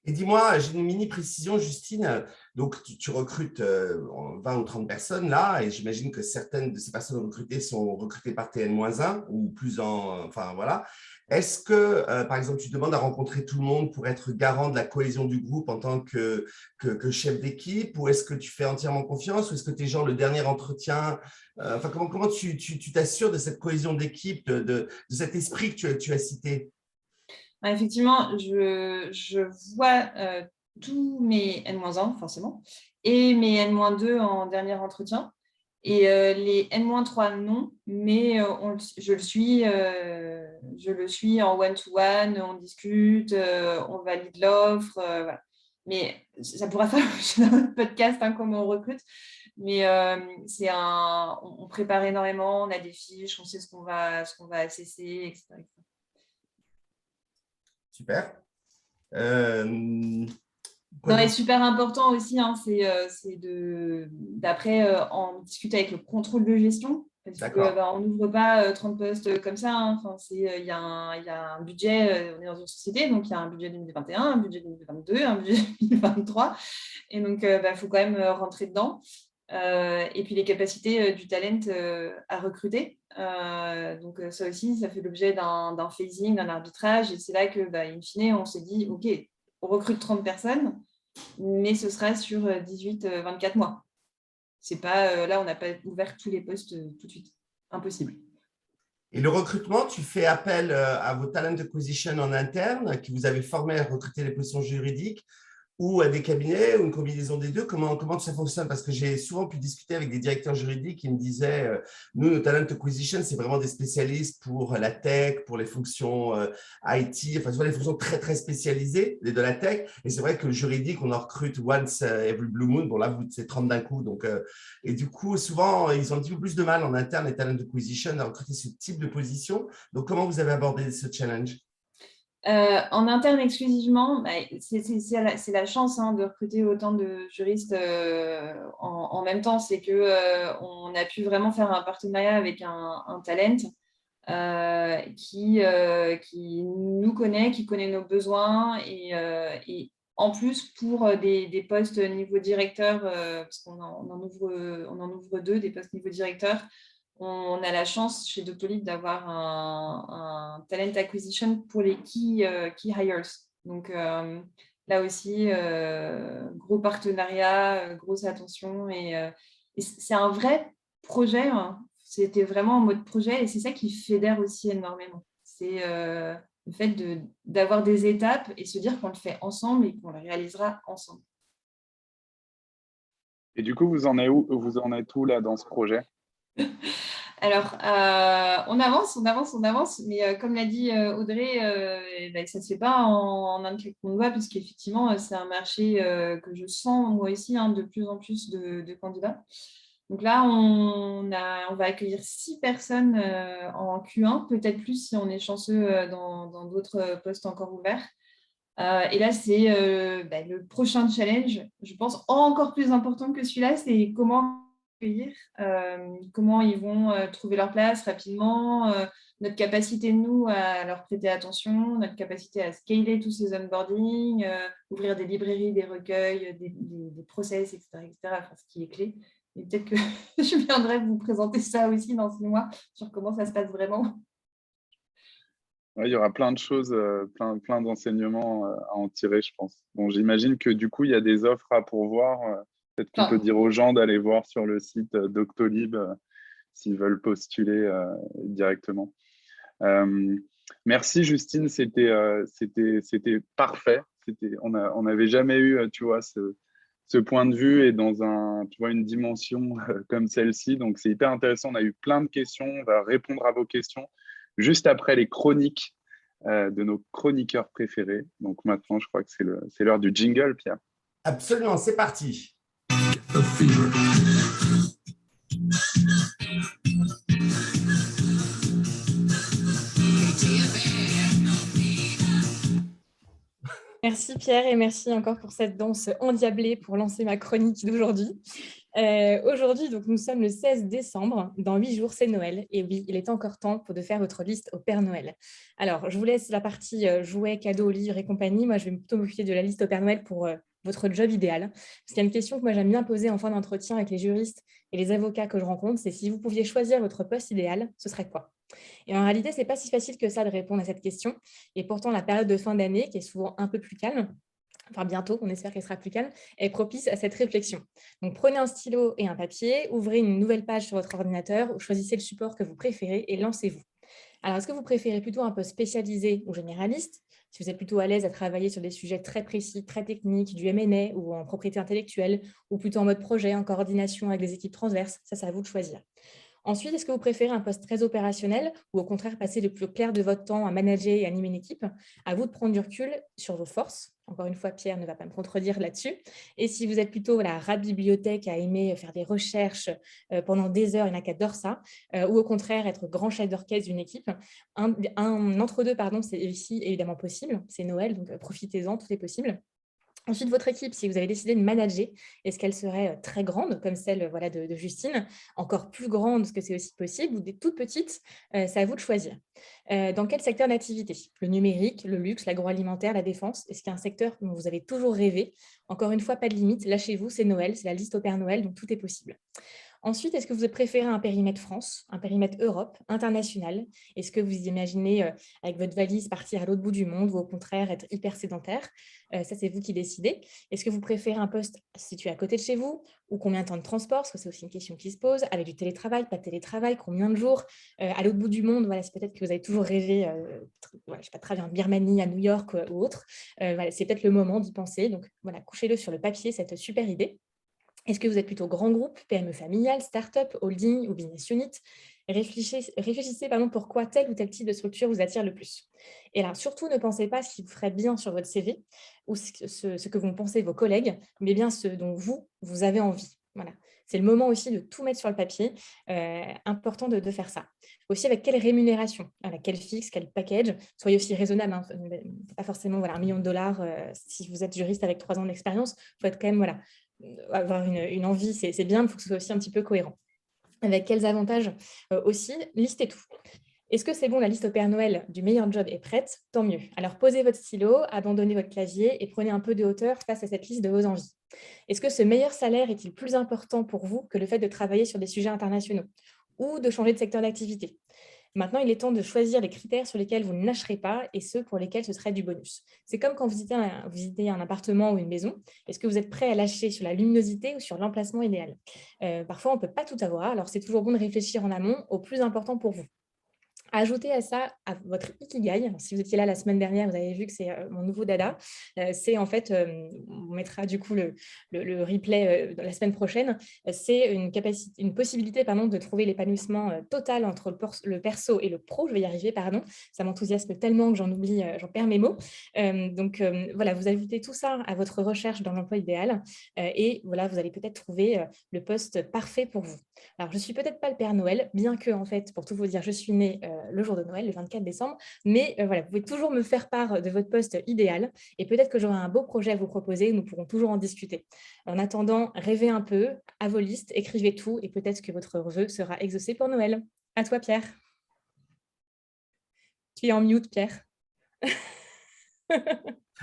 Et dis-moi, j'ai une mini précision, Justine. Donc, tu recrutes 20 ou 30 personnes là, et j'imagine que certaines de ces personnes recrutées sont recrutées par TN-1 ou plus enfin voilà. Est-ce que, par exemple, tu demandes à rencontrer tout le monde pour être garant de la cohésion du groupe en tant que chef d'équipe, ou est-ce que tu fais entièrement confiance, ou est-ce que tu es genre le dernier entretien? Enfin, comment tu t'assures de cette cohésion d'équipe, de cet esprit que tu as cité? Effectivement, je vois tous mes N-1, forcément, et mes N-2 en dernier entretien. Et les N-3, non, mais je le suis en one-to-one, on discute, on valide l'offre. Voilà. Mais ça pourra faire dans notre podcast, hein, comment on recrute. Mais on prépare énormément, on a des fiches, on sait ce qu'on va assesser, etc. Super. Non, et super important aussi, hein, c'est d'après en discuter avec le contrôle de gestion, parce qu'on n'ouvre pas 30 postes comme ça. Hein. Enfin, il y a un budget, on est dans une société, donc il y a un budget 2021, un budget 2022, un budget 2023, et donc il faut quand même rentrer dedans. Et puis les capacités du talent à recruter. Donc ça aussi, ça fait l'objet d'un phasing, d'un arbitrage, et c'est là que, in fine, on s'est dit, OK, on recrute 30 personnes, mais ce sera sur 18-24 mois. C'est pas, là, on n'a pas ouvert tous les postes tout de suite. Impossible. Et le recrutement, tu fais appel à vos talent acquisition en interne, qui vous avez formé à recruter les positions juridiques, ou à des cabinets, ou une combinaison des deux? Comment ça fonctionne? Parce que j'ai souvent pu discuter avec des directeurs juridiques qui me disaient, nous, nos talent acquisition, c'est vraiment des spécialistes pour la tech, pour les fonctions IT, enfin, tu vois, les fonctions très, très spécialisées de la tech. Et c'est vrai que le juridique, on en recrute once every blue moon. Bon, là, c'est 30 d'un coup. Donc, et du coup, souvent, ils ont un petit peu plus de mal en interne, les talent acquisition, à recruter ce type de position. Donc, comment vous avez abordé ce challenge? En interne exclusivement, c'est la chance de recruter autant de juristes en même temps. C'est qu'on a pu vraiment faire un partenariat avec un talent qui nous connaît, qui connaît nos besoins et en plus pour des postes niveau directeur, parce qu'on en ouvre 2, des postes niveau directeur. On a la chance chez Doctolib d'avoir un talent acquisition pour les key hires. Donc là aussi, gros partenariat, grosse attention. Et c'est un vrai projet. C'était vraiment en mode projet et c'est ça qui fédère aussi énormément. C'est le fait d'avoir des étapes et se dire qu'on le fait ensemble et qu'on le réalisera ensemble. Et du coup, vous en êtes où là dans ce projet? Alors, on avance, mais comme l'a dit Audrey, ça ne se fait pas en un claquement de doigts, puisqu'effectivement, c'est un marché que je sens moi aussi, de plus en plus de candidats. Donc là, on va accueillir 6 personnes en Q1, peut-être plus si on est chanceux dans d'autres postes encore ouverts. Et là, c'est le prochain challenge, je pense, encore plus important que celui-là, c'est comment accueillir, comment ils vont trouver leur place rapidement, notre capacité, nous, à leur prêter attention, notre capacité à scaler tous ces onboarding, ouvrir des librairies, des recueils, des process, etc., enfin, ce qui est clé. Et peut-être que je viendrai vous présenter ça aussi dans 6 mois sur comment ça se passe vraiment. Ouais, il y aura plein de choses, plein d'enseignements à en tirer, je pense. Bon, j'imagine que du coup, il y a des offres à pourvoir. Peut-être qu'on peut dire aux gens d'aller voir sur le site Doctolib s'ils veulent postuler directement. Merci Justine, c'était parfait. On n'avait jamais eu, tu vois, ce point de vue et dans une dimension comme celle-ci. Donc, c'est hyper intéressant. On a eu plein de questions. On va répondre à vos questions juste après les chroniques de nos chroniqueurs préférés. Donc, maintenant, je crois que c'est l'heure du jingle, Pierre. Absolument, c'est parti. Merci Pierre et merci encore pour cette danse endiablée pour lancer ma chronique d'aujourd'hui. Aujourd'hui, donc, nous sommes le 16 décembre. Dans 8 jours, c'est Noël. Et oui, il est encore temps de faire votre liste au Père Noël. Alors, je vous laisse la partie jouets, cadeaux, livres et compagnie. Moi, je vais plutôt m'occuper de la liste au Père Noël pour votre job idéal. Parce qu'il y a une question que moi, j'aime bien poser en fin d'entretien avec les juristes et les avocats que je rencontre, c'est si vous pouviez choisir votre poste idéal, ce serait quoi? Et en réalité, ce n'est pas si facile que ça de répondre à cette question. Et pourtant, la période de fin d'année, qui est souvent un peu plus calme, enfin bientôt, on espère qu'elle sera plus calme, est propice à cette réflexion. Donc prenez un stylo et un papier, ouvrez une nouvelle page sur votre ordinateur, ou choisissez le support que vous préférez et lancez-vous. Alors, est-ce que vous préférez plutôt un poste spécialisé ou généraliste? Si vous êtes plutôt à l'aise à travailler sur des sujets très précis, très techniques, du M&A ou en propriété intellectuelle, ou plutôt en mode projet, en coordination avec des équipes transverses, ça, c'est à vous de choisir. Ensuite, est-ce que vous préférez un poste très opérationnel ou au contraire passer le plus clair de votre temps à manager et animer une équipe? À vous de prendre du recul sur vos forces. Encore une fois, Pierre ne va pas me contredire là-dessus. Et si vous êtes plutôt la rat bibliothèque à aimer faire des recherches pendant des heures, il n'y en a qui adorent ça, ou au contraire être grand chef d'orchestre d'une équipe, un entre-deux, c'est ici évidemment possible. C'est Noël, donc profitez-en, tout est possible. Ensuite, votre équipe, si vous avez décidé de manager, est-ce qu'elle serait très grande, comme celle de Justine, encore plus grande, parce que c'est aussi possible, ou des toutes petites, c'est à vous de choisir. Dans quel secteur d'activité? Le numérique, le luxe, l'agroalimentaire, la défense? Est-ce qu'il y a un secteur dont vous avez toujours rêvé? Encore une fois, pas de limite, lâchez-vous, c'est Noël, c'est la liste au Père Noël, donc tout est possible. Ensuite, est-ce que vous préférez un périmètre France, un périmètre Europe, international? Est-ce que vous imaginez, avec votre valise, partir à l'autre bout du monde ou au contraire être hyper sédentaire? Ça, c'est vous qui décidez. Est-ce que vous préférez un poste situé à côté de chez vous ou combien de temps de transport? Parce que c'est aussi une question qui se pose. Avec du télétravail, pas de télétravail, combien de jours? À l'autre bout du monde, voilà, c'est peut-être que vous avez toujours rêvé, je sais pas, de travailler en Birmanie, à New York ou autre. Voilà, c'est peut-être le moment d'y penser. Donc voilà, couchez-le sur le papier, cette super idée. Est-ce que vous êtes plutôt grand groupe, PME familiale, start-up, holding ou business unit? Réfléchissez pourquoi tel ou tel type de structure vous attire le plus. Et là, surtout, ne pensez pas à ce qui vous ferait bien sur votre CV ou ce que vont penser vos collègues, mais bien ce dont vous avez envie. Voilà. C'est le moment aussi de tout mettre sur le papier. Important de faire ça. Aussi, avec quelle rémunération? Voilà, quel fixe, quel package? Soyez aussi raisonnable. Hein. Pas forcément $1 million. Si vous êtes juriste avec 3 ans d'expérience, il faut être quand même avoir une envie, c'est bien, il faut que ce soit aussi un petit peu cohérent. Avec quels avantages aussi? Listez tout. Est-ce que c'est bon, la liste au Père Noël du meilleur job est prête? Tant mieux. Alors posez votre stylo, abandonnez votre clavier et prenez un peu de hauteur face à cette liste de vos envies. Est-ce que ce meilleur salaire est-il plus important pour vous que le fait de travailler sur des sujets internationaux ou de changer de secteur d'activité? Maintenant, il est temps de choisir les critères sur lesquels vous ne lâcherez pas et ceux pour lesquels ce serait du bonus. C'est comme quand vous visitez un appartement ou une maison. Est-ce que vous êtes prêt à lâcher sur la luminosité ou sur l'emplacement idéal? Parfois, on ne peut pas tout avoir, alors c'est toujours bon de réfléchir en amont au plus important pour vous. Ajoutez à ça, à votre Ikigai. Alors, si vous étiez là la semaine dernière, vous avez vu que c'est mon nouveau dada. C'est en fait, on mettra du coup le replay la semaine prochaine. C'est une possibilité de trouver l'épanouissement total entre le perso et le pro. Je vais y arriver, pardon. Ça m'enthousiasme tellement que j'en perds mes mots. Voilà, vous ajoutez tout ça à votre recherche dans l'emploi idéal et voilà, vous allez peut-être trouver le poste parfait pour vous. Alors, je ne suis peut-être pas le Père Noël, bien que, en fait, pour tout vous dire, je suis née le jour de Noël, le 24 décembre, mais voilà, vous pouvez toujours me faire part de votre poste idéal et peut-être que j'aurai un beau projet à vous proposer, nous pourrons toujours en discuter. En attendant, rêvez un peu, à vos listes, écrivez tout et peut-être que votre vœu sera exaucé pour Noël. À toi, Pierre. Tu es en mute, Pierre.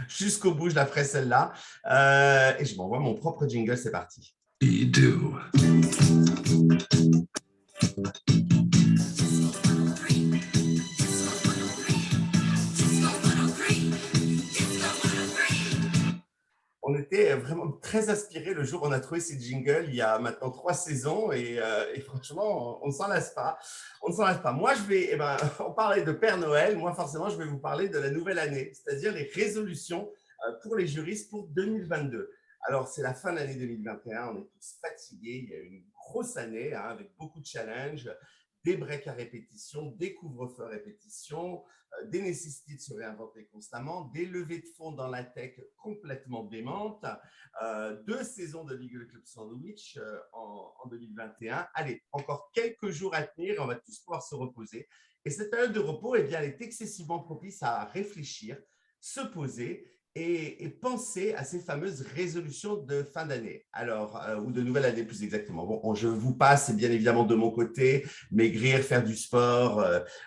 Jusqu'au bout, je la ferai celle-là. Et je m'envoie mon propre jingle, c'est parti. On était vraiment très inspirés le jour où on a trouvé ces jingles il y a maintenant 3 saisons et franchement, on ne s'en lasse pas. On ne s'en lasse pas. Moi, on parlait de Père Noël. Moi, forcément, je vais vous parler de la nouvelle année, c'est-à-dire les résolutions pour les juristes pour 2022. Alors, c'est la fin de l'année 2021. On est tous fatigués. Il y a eu une grosse année avec beaucoup de challenges, des breaks à répétition, des couvre-feux à répétition, des nécessités de se réinventer constamment, des levées de fonds dans la tech complètement démentes, 2 saisons de Legal Club Sandwich en 2021. Allez, encore quelques jours à tenir et on va tous pouvoir se reposer. Et cette période de repos, elle est excessivement propice à réfléchir, se poser et penser à ces fameuses résolutions de fin d'année, ou de nouvelle année plus exactement. Bon, je vous passe bien évidemment de mon côté, maigrir, faire du sport,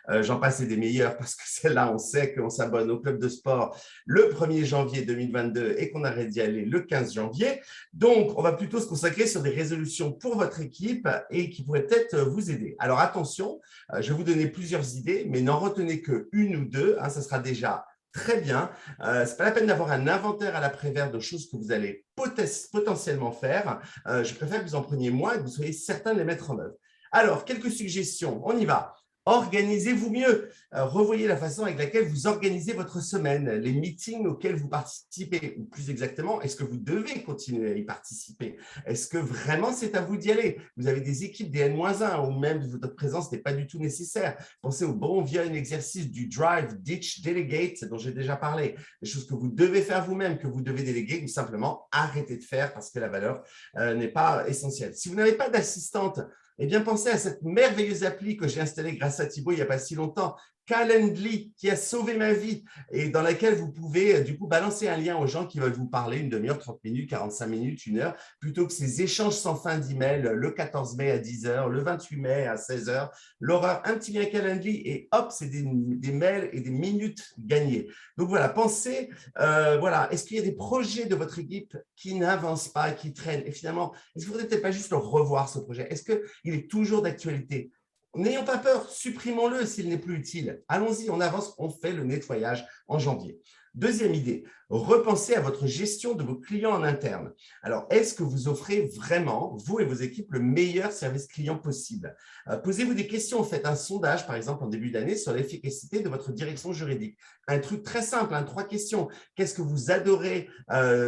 j'en passe et des meilleurs parce que celle-là, on sait qu'on s'abonne au club de sport le 1er janvier 2022 et qu'on arrête d'y aller le 15 janvier. Donc, on va plutôt se consacrer sur des résolutions pour votre équipe et qui pourraient peut-être vous aider. Alors, attention, je vais vous donner plusieurs idées, mais n'en retenez qu'une ou deux, ça sera déjà très bien. Ce n'est pas la peine d'avoir un inventaire à l'après-vert de choses que vous allez potentiellement faire. Je préfère que vous en preniez moins et que vous soyez certain de les mettre en œuvre. Alors, quelques suggestions. On y va. Organisez-vous mieux. Revoyez la façon avec laquelle vous organisez votre semaine, les meetings auxquels vous participez, ou plus exactement, est-ce que vous devez continuer à y participer? Est-ce que vraiment c'est à vous d'y aller? Vous avez des équipes des N-1 ou même votre présence n'est pas du tout nécessaire. Pensez au bon vieux exercice du Drive, Ditch, Delegate dont j'ai déjà parlé. Des choses que vous devez faire vous-même, que vous devez déléguer ou simplement arrêter de faire parce que la valeur n'est pas essentielle. Si vous n'avez pas d'assistante, eh bien, pensez à cette merveilleuse appli que j'ai installée grâce grâce à Thibaut il n'y a pas si longtemps. Calendly, qui a sauvé ma vie et dans laquelle vous pouvez du coup balancer un lien aux gens qui veulent vous parler une demi-heure, 30 minutes, 45 minutes, une heure, plutôt que ces échanges sans fin d'emails le 14 mai à 10h, le 28 mai à 16h. L'horreur, un petit lien Calendly et hop, c'est des mails et des minutes gagnées. Donc voilà, pensez, voilà, est-ce qu'il y a des projets de votre équipe qui n'avancent pas, qui traînent? Et finalement, est-ce qu'il ne faudrait peut-être pas juste le revoir ce projet? Est-ce qu'il est toujours d'actualité? N'ayons pas peur, supprimons-le s'il n'est plus utile. Allons-y, on avance, on fait le nettoyage en janvier. Deuxième idée, repensez à votre gestion de vos clients en interne. Alors, est-ce que vous offrez vraiment, vous et vos équipes, le meilleur service client possible? Posez-vous des questions, faites un sondage, par exemple, en début d'année, sur l'efficacité de votre direction juridique. Un truc très simple, 3 questions. Qu'est-ce que vous adorez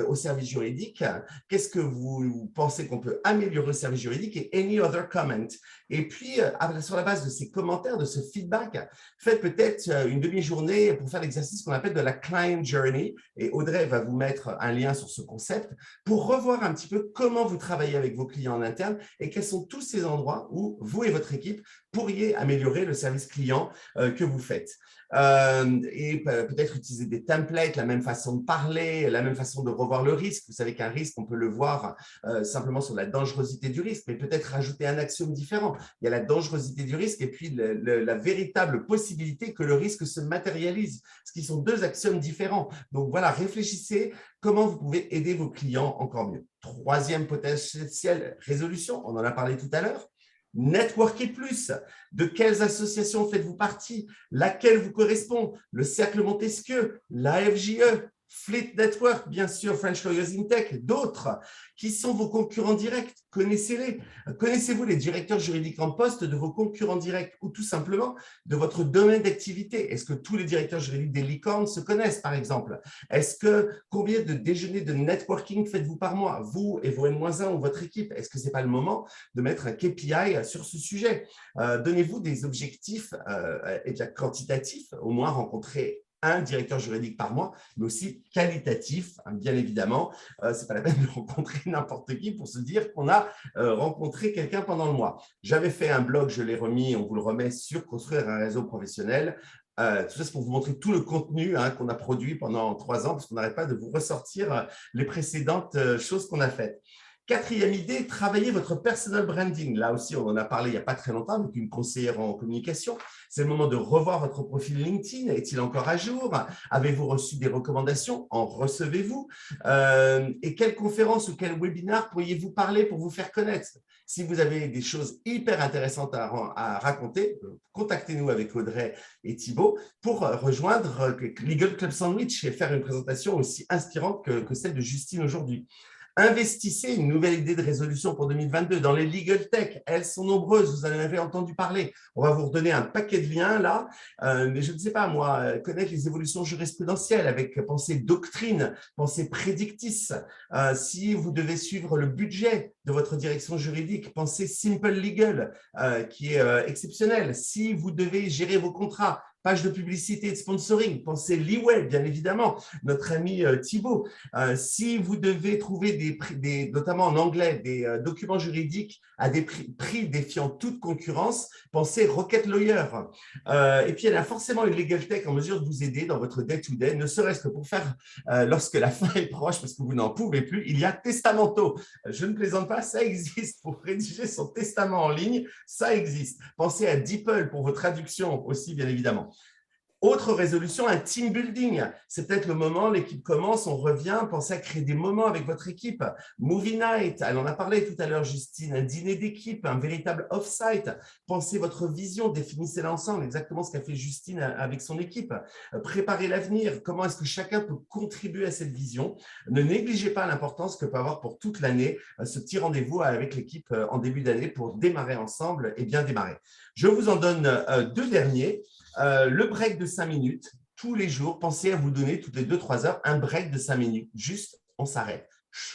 au service juridique? Qu'est-ce que vous pensez qu'on peut améliorer au service juridique? Et any other comment? Et puis, sur la base de ces commentaires, de ce feedback, faites peut-être une demi-journée pour faire l'exercice qu'on appelle de la client journey. Et Audrey va vous mettre un lien sur ce concept pour revoir un petit peu comment vous travaillez avec vos clients en interne et quels sont tous ces endroits où vous et votre équipe pourriez améliorer le service client que vous faites. Et peut-être utiliser des templates, la même façon de parler, la même façon de revoir le risque. Vous savez qu'un risque, on peut le voir simplement sur la dangerosité du risque, mais peut-être rajouter un axiome différent. Il y a la dangerosité du risque et puis la véritable possibilité que le risque se matérialise, ce qui sont 2 axiomes différents. Donc voilà, réfléchissez comment vous pouvez aider vos clients encore mieux. Troisième potentielle résolution, on en a parlé tout à l'heure. Networker plus. De quelles associations faites-vous partie? Laquelle vous correspond? Le Cercle Montesquieu, l'AFJE, Fleet Network, bien sûr, French Lawyers in Tech, d'autres. Qui sont vos concurrents directs? Connaissez-les. Connaissez-vous les directeurs juridiques en poste de vos concurrents directs ou tout simplement de votre domaine d'activité? Est-ce que tous les directeurs juridiques des licornes se connaissent, par exemple? Combien de déjeuners de networking faites-vous par mois, vous et vos N-1 ou votre équipe? Est-ce que ce n'est pas le moment de mettre un KPI sur ce sujet? Donnez-vous des objectifs et bien quantitatifs, au moins rencontrer un directeur juridique par mois, mais aussi qualitatif, bien évidemment. Ce n'est pas la peine de rencontrer n'importe qui pour se dire qu'on a rencontré quelqu'un pendant le mois. J'avais fait un blog, je l'ai remis, on vous le remet sur construire un réseau professionnel. Tout ça, c'est pour vous montrer tout le contenu qu'on a produit pendant 3 ans, parce qu'on n'arrête pas de vous ressortir les précédentes choses qu'on a faites. Quatrième idée, travaillez votre personal branding. Là aussi, on en a parlé il n'y a pas très longtemps avec une conseillère en communication. C'est le moment de revoir votre profil LinkedIn. Est-il encore à jour? Avez-vous reçu des recommandations? En recevez-vous? Et quelle conférence ou quel webinaire pourriez-vous parler pour vous faire connaître? Si vous avez des choses hyper intéressantes à raconter, contactez-nous avec Audrey et Thibaut pour rejoindre Legal Club Sandwich et faire une présentation aussi inspirante que celle de Justine aujourd'hui. Investissez une nouvelle idée de résolution pour 2022 dans les Legal Tech. Elles sont nombreuses, vous en avez entendu parler. On va vous redonner un paquet de liens là. Mais je ne sais pas, moi, connaître les évolutions jurisprudentielles avec pensée doctrine, pensée prédictis. Si vous devez suivre le budget de votre direction juridique, pensez Simple Legal, qui est exceptionnel. Si vous devez gérer vos contrats, page de publicité et de sponsoring, pensez Leeway, bien évidemment, notre ami Thibaut. Si vous devez trouver notamment en anglais, des documents juridiques à des prix défiant toute concurrence, pensez Rocket Lawyer. Et puis, il y a forcément une Legal Tech en mesure de vous aider dans votre day-to-day, ne serait-ce que pour faire, lorsque la fin est proche, parce que vous n'en pouvez plus, il y a Testamento. Je ne plaisante pas, ça existe pour rédiger son testament en ligne, ça existe. Pensez à DeepL pour vos traductions aussi, bien évidemment. Autre résolution, un team building. C'est peut-être le moment, l'équipe commence, on revient, pensez à créer des moments avec votre équipe. Movie night, elle en a parlé tout à l'heure, Justine, un dîner d'équipe, un véritable off-site. Pensez votre vision, définissez-la ensemble, exactement ce qu'a fait Justine avec son équipe. Préparez l'avenir, comment est-ce que chacun peut contribuer à cette vision. Ne négligez pas l'importance que peut avoir pour toute l'année ce petit rendez-vous avec l'équipe en début d'année pour démarrer ensemble et bien démarrer. Je vous en donne 2 derniers. Le break de 5 minutes, tous les jours, pensez à vous donner toutes les 2-3 heures un break de 5 minutes. Juste, on s'arrête.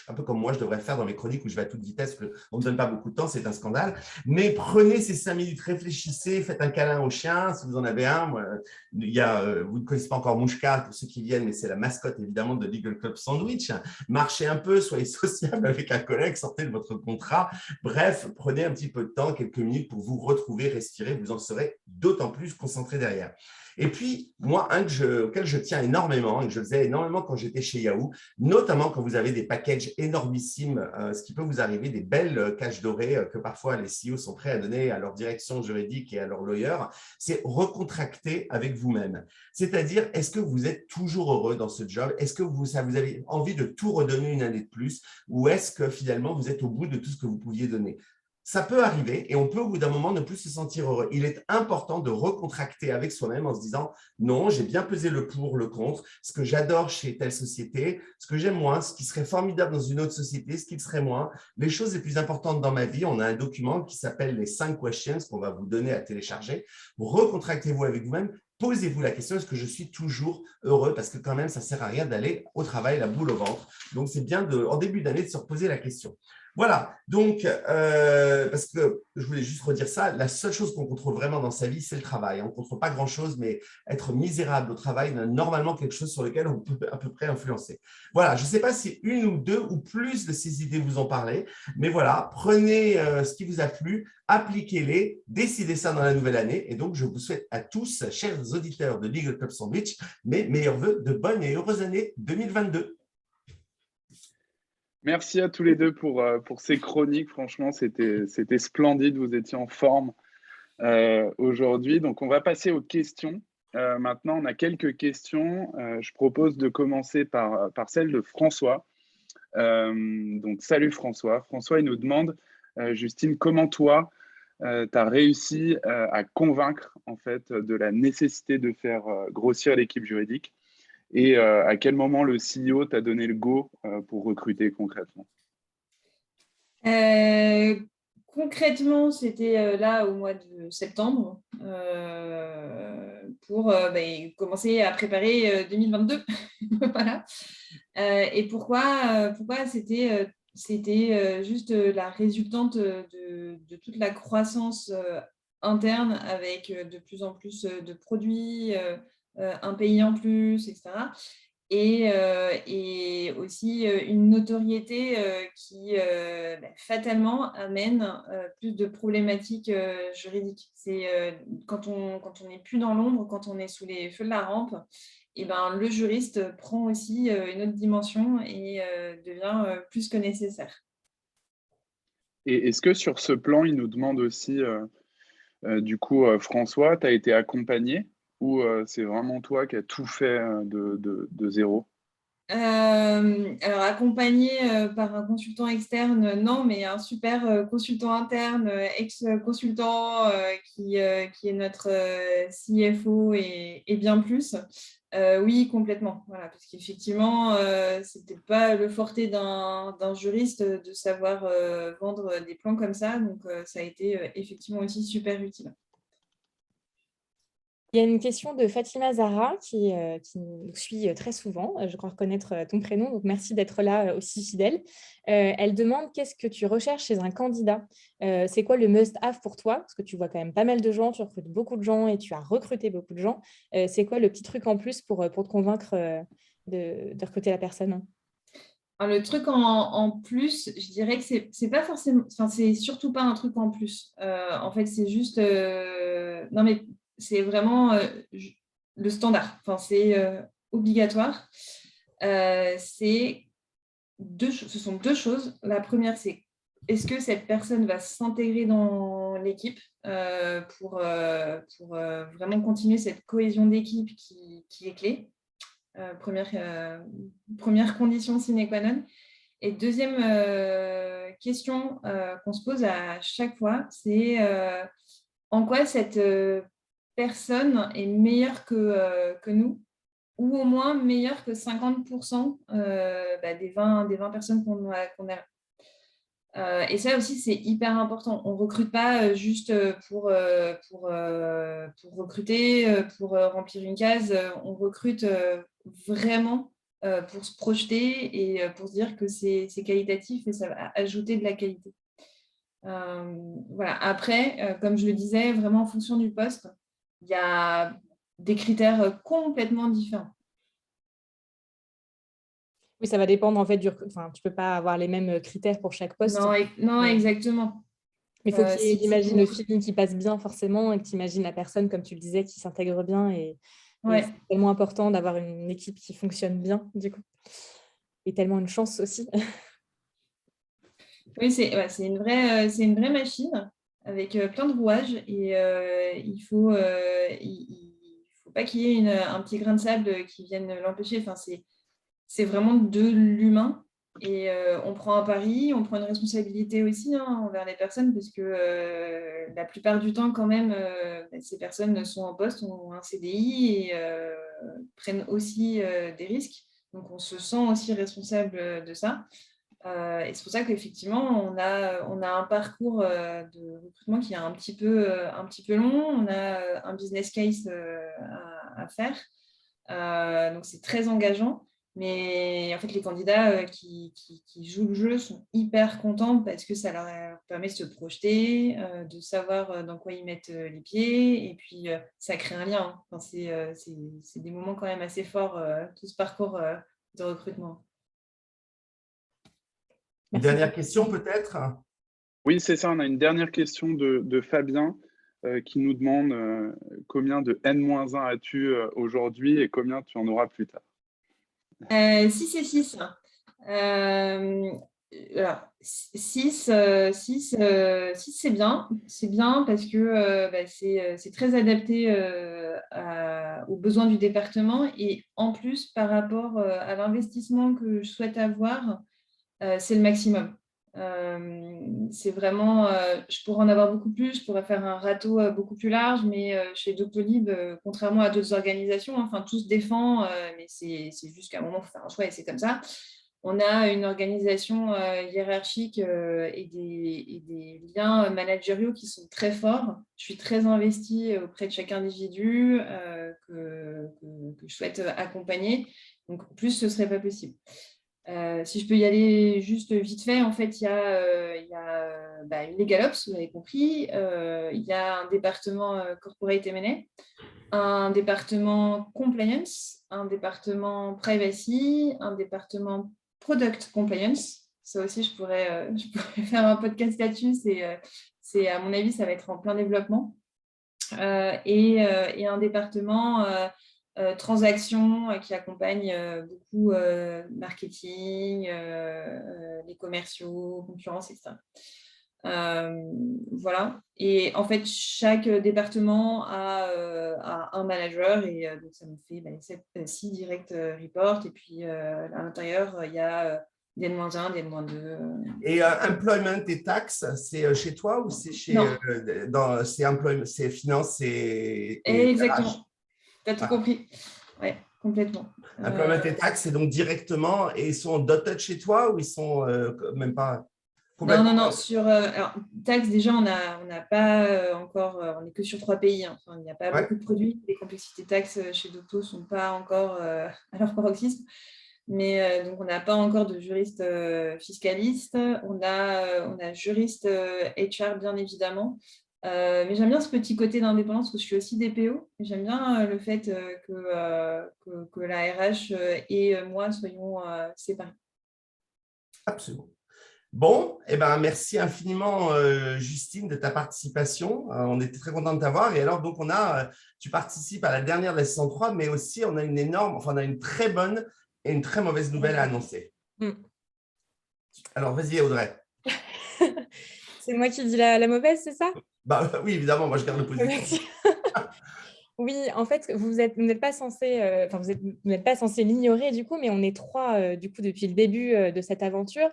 un peu comme moi, je devrais faire dans mes chroniques où je vais à toute vitesse, on ne me donne pas beaucoup de temps, c'est un scandale. Mais prenez ces 5 minutes, réfléchissez, faites un câlin au chien, si vous en avez un. Moi, vous ne connaissez pas encore Mouchka, pour ceux qui viennent, mais c'est la mascotte évidemment de Legal Club Sandwich. Marchez un peu, soyez sociable avec un collègue, sortez de votre contrat. Bref, prenez un petit peu de temps, quelques minutes pour vous retrouver, respirer, vous en serez d'autant plus concentré derrière. Et puis, moi, auquel je tiens énormément, et que je faisais énormément quand j'étais chez Yahoo, notamment quand vous avez des packages énormissimes, ce qui peut vous arriver, des belles caches dorées que parfois les CEO sont prêts à donner à leur direction juridique et à leur lawyer, c'est recontracter avec vous-même. C'est-à-dire, est-ce que vous êtes toujours heureux dans ce job? Est-ce que vous avez envie de tout redonner une année de plus? Ou est-ce que finalement, vous êtes au bout de tout ce que vous pouviez donner? Ça peut arriver et on peut au bout d'un moment ne plus se sentir heureux. Il est important de recontracter avec soi-même en se disant non, j'ai bien pesé le pour, le contre, ce que j'adore chez telle société, ce que j'aime moins, ce qui serait formidable dans une autre société, ce qui le serait moins. Les choses les plus importantes dans ma vie, on a un document qui s'appelle les 5 questions qu'on va vous donner à télécharger. Recontractez-vous avec vous-même. Posez-vous la question, est-ce que je suis toujours heureux? Parce que quand même, ça ne sert à rien d'aller au travail la boule au ventre. Donc, c'est bien en début d'année de se reposer la question. Voilà, donc, parce que je voulais juste redire ça, la seule chose qu'on contrôle vraiment dans sa vie, c'est le travail. On ne contrôle pas grand-chose, mais être misérable au travail, c'est normalement quelque chose sur lequel on peut à peu près influencer. Voilà, je ne sais pas si une ou deux ou plus de ces idées vous en parlez, mais voilà, prenez ce qui vous a plu, appliquez-les, décidez ça dans la nouvelle année. Et donc, je vous souhaite à tous, chers auditeurs de Legal Club Sandwich, mes meilleurs voeux de bonne et heureuse année 2022. Merci à tous les deux pour ces chroniques. Franchement, c'était splendide. Vous étiez en forme aujourd'hui. Donc, on va passer aux questions. Maintenant, on a quelques questions. Je propose de commencer par celle de François. Donc, salut François. François, il nous demande, Justine, comment toi, tu as réussi à convaincre en fait, de la nécessité de faire grossir l'équipe juridique et à quel moment le CEO t'a donné le go pour recruter concrètement? Concrètement, c'était là au mois de septembre pour commencer à préparer 2022. Voilà. Et pourquoi c'était juste la résultante de toute la croissance interne avec de plus en plus de produits, un pays en plus, etc. Et aussi une notoriété qui fatalement amène plus de problématiques juridiques. C'est quand on n'est plus dans l'ombre, quand on est sous les feux de la rampe, et ben, le juriste prend aussi une autre dimension et devient plus que nécessaire. Et est-ce que sur ce plan, il nous demande aussi, du coup, François, tu as été accompagné ou c'est vraiment toi qui as tout fait de zéro? Alors, accompagné par un consultant externe, non, mais un super consultant interne, ex-consultant qui est notre CFO et bien plus. Oui, complètement. Voilà, parce qu'effectivement, ce n'était pas le forté d'un juriste de savoir vendre des plans comme ça. Donc, ça a été effectivement aussi super utile. Il y a une question de Fatima Zahra qui nous suit très souvent. Je crois reconnaître ton prénom, donc merci d'être là aussi fidèle. Elle demande qu'est-ce que tu recherches chez un candidat? C'est quoi le must-have pour toi? Parce que tu vois quand même pas mal de gens, tu recrutes beaucoup de gens et tu as recruté beaucoup de gens. C'est quoi le petit truc en plus pour te convaincre de recruter la personne? Alors, le truc en plus, je dirais que c'est pas forcément, enfin, c'est surtout pas un truc en plus. En fait, c'est juste, non mais c'est vraiment le standard. Enfin, c'est obligatoire. Ce sont deux choses. La première, c'est est-ce que cette personne va s'intégrer dans l'équipe pour vraiment continuer cette cohésion d'équipe qui est clé. Première condition sine qua non. Et deuxième question qu'on se pose à chaque fois, c'est en quoi cette personne est meilleure que nous, ou au moins meilleure que 50% des 20 personnes qu'on a. Et ça aussi, c'est hyper important. On ne recrute pas juste pour recruter, pour remplir une case. On recrute vraiment pour se projeter et pour se dire que c'est qualitatif et ça va ajouter de la qualité. Voilà. Après, comme je le disais, vraiment en fonction du poste, il y a des critères complètement différents. Oui, ça va dépendre en fait enfin, tu ne peux pas avoir les mêmes critères pour chaque poste. Non, exactement. Mais il faut qu'il y ait, Si j'imagine, le feeling qui passe bien forcément et que tu imagines la personne, comme tu le disais, qui s'intègre bien. Et c'est tellement important d'avoir une équipe qui fonctionne bien, du coup. Et tellement une chance aussi. Oui, c'est une vraie machine avec plein de rouages et il faut pas qu'il y ait un petit grain de sable qui vienne l'empêcher. Enfin, c'est vraiment de l'humain. Et on prend un pari, on prend une responsabilité aussi envers les personnes parce que la plupart du temps, quand même, ces personnes sont en poste, ont un CDI et prennent aussi des risques. Donc, on se sent aussi responsable de ça. Et c'est pour ça qu'effectivement, on a un parcours de recrutement qui est un petit peu long. On a un business case à faire. Donc, c'est très engageant. Mais en fait, les candidats qui jouent le jeu sont hyper contents parce que ça leur permet de se projeter, de savoir dans quoi ils mettent les pieds. Et puis, ça crée un lien. Enfin, c'est des moments quand même assez forts, tout ce parcours de recrutement. Une dernière question peut-être? Oui, c'est ça. On a une dernière question de Fabien qui nous demande combien de N-1 as-tu aujourd'hui et combien tu en auras plus tard? 6 et 6. Alors, 6, c'est bien. C'est bien parce que c'est très adapté aux besoins du département. Et en plus, par rapport à l'investissement que je souhaite avoir, c'est le maximum. C'est vraiment, je pourrais en avoir beaucoup plus, je pourrais faire un râteau beaucoup plus large, mais chez Doctolib, contrairement à d'autres organisations, enfin tout se défend, mais c'est juste qu'à un moment, il faut faire un choix et c'est comme ça. On a une organisation hiérarchique et des liens managériaux qui sont très forts. Je suis très investie auprès de chaque individu que je souhaite accompagner. Donc, plus, ce ne serait pas possible. Si je peux y aller juste vite fait, en fait, il y a une LegalOps, vous avez compris. Il y a un département Corporate M&A, un département Compliance, un département Privacy, un département Product Compliance. Ça aussi, je pourrais faire un podcast là-dessus. À mon avis, ça va être en plein développement. Et un département transactions qui accompagne beaucoup marketing, les commerciaux, concurrence, etc. Voilà. Et en fait, chaque département a un manager et donc ça me fait 6 direct reports. Et puis à l'intérieur, il y a des N-1, des N-2. Et employment et taxes, c'est chez toi ou c'est chez c'est finance et Exactement. Tu as tout Ah. compris. Oui, complètement. Employment et taxes, c'est donc directement, et ils sont dotted chez toi ou ils sont même pas complètement? Non. Alors, taxes, déjà, on n'a pas encore, on n'est que sur 3 pays. Enfin, il n'y a pas beaucoup de produits. Les complexités taxes chez Docto ne sont pas encore à leur paroxysme. Mais donc, on n'a pas encore de juriste fiscaliste. On a juriste HR, bien évidemment. Mais j'aime bien ce petit côté d'indépendance parce que je suis aussi DPO. J'aime bien le fait que la RH et moi soyons séparés. Absolument. Bon, merci infiniment, Justine, de ta participation. On était très content de t'avoir. Et alors, donc, tu participes à la dernière de la saison 3, mais aussi, on a une très bonne et une très mauvaise nouvelle à annoncer. Alors, vas-y, Audrey. C'est moi qui dis la mauvaise, c'est ça? Oui, évidemment, moi, je garde le positif. Oui, en fait, vous n'êtes pas censé, vous n'êtes pas censé l'ignorer du coup, mais on est 3 du coup depuis le début de cette aventure.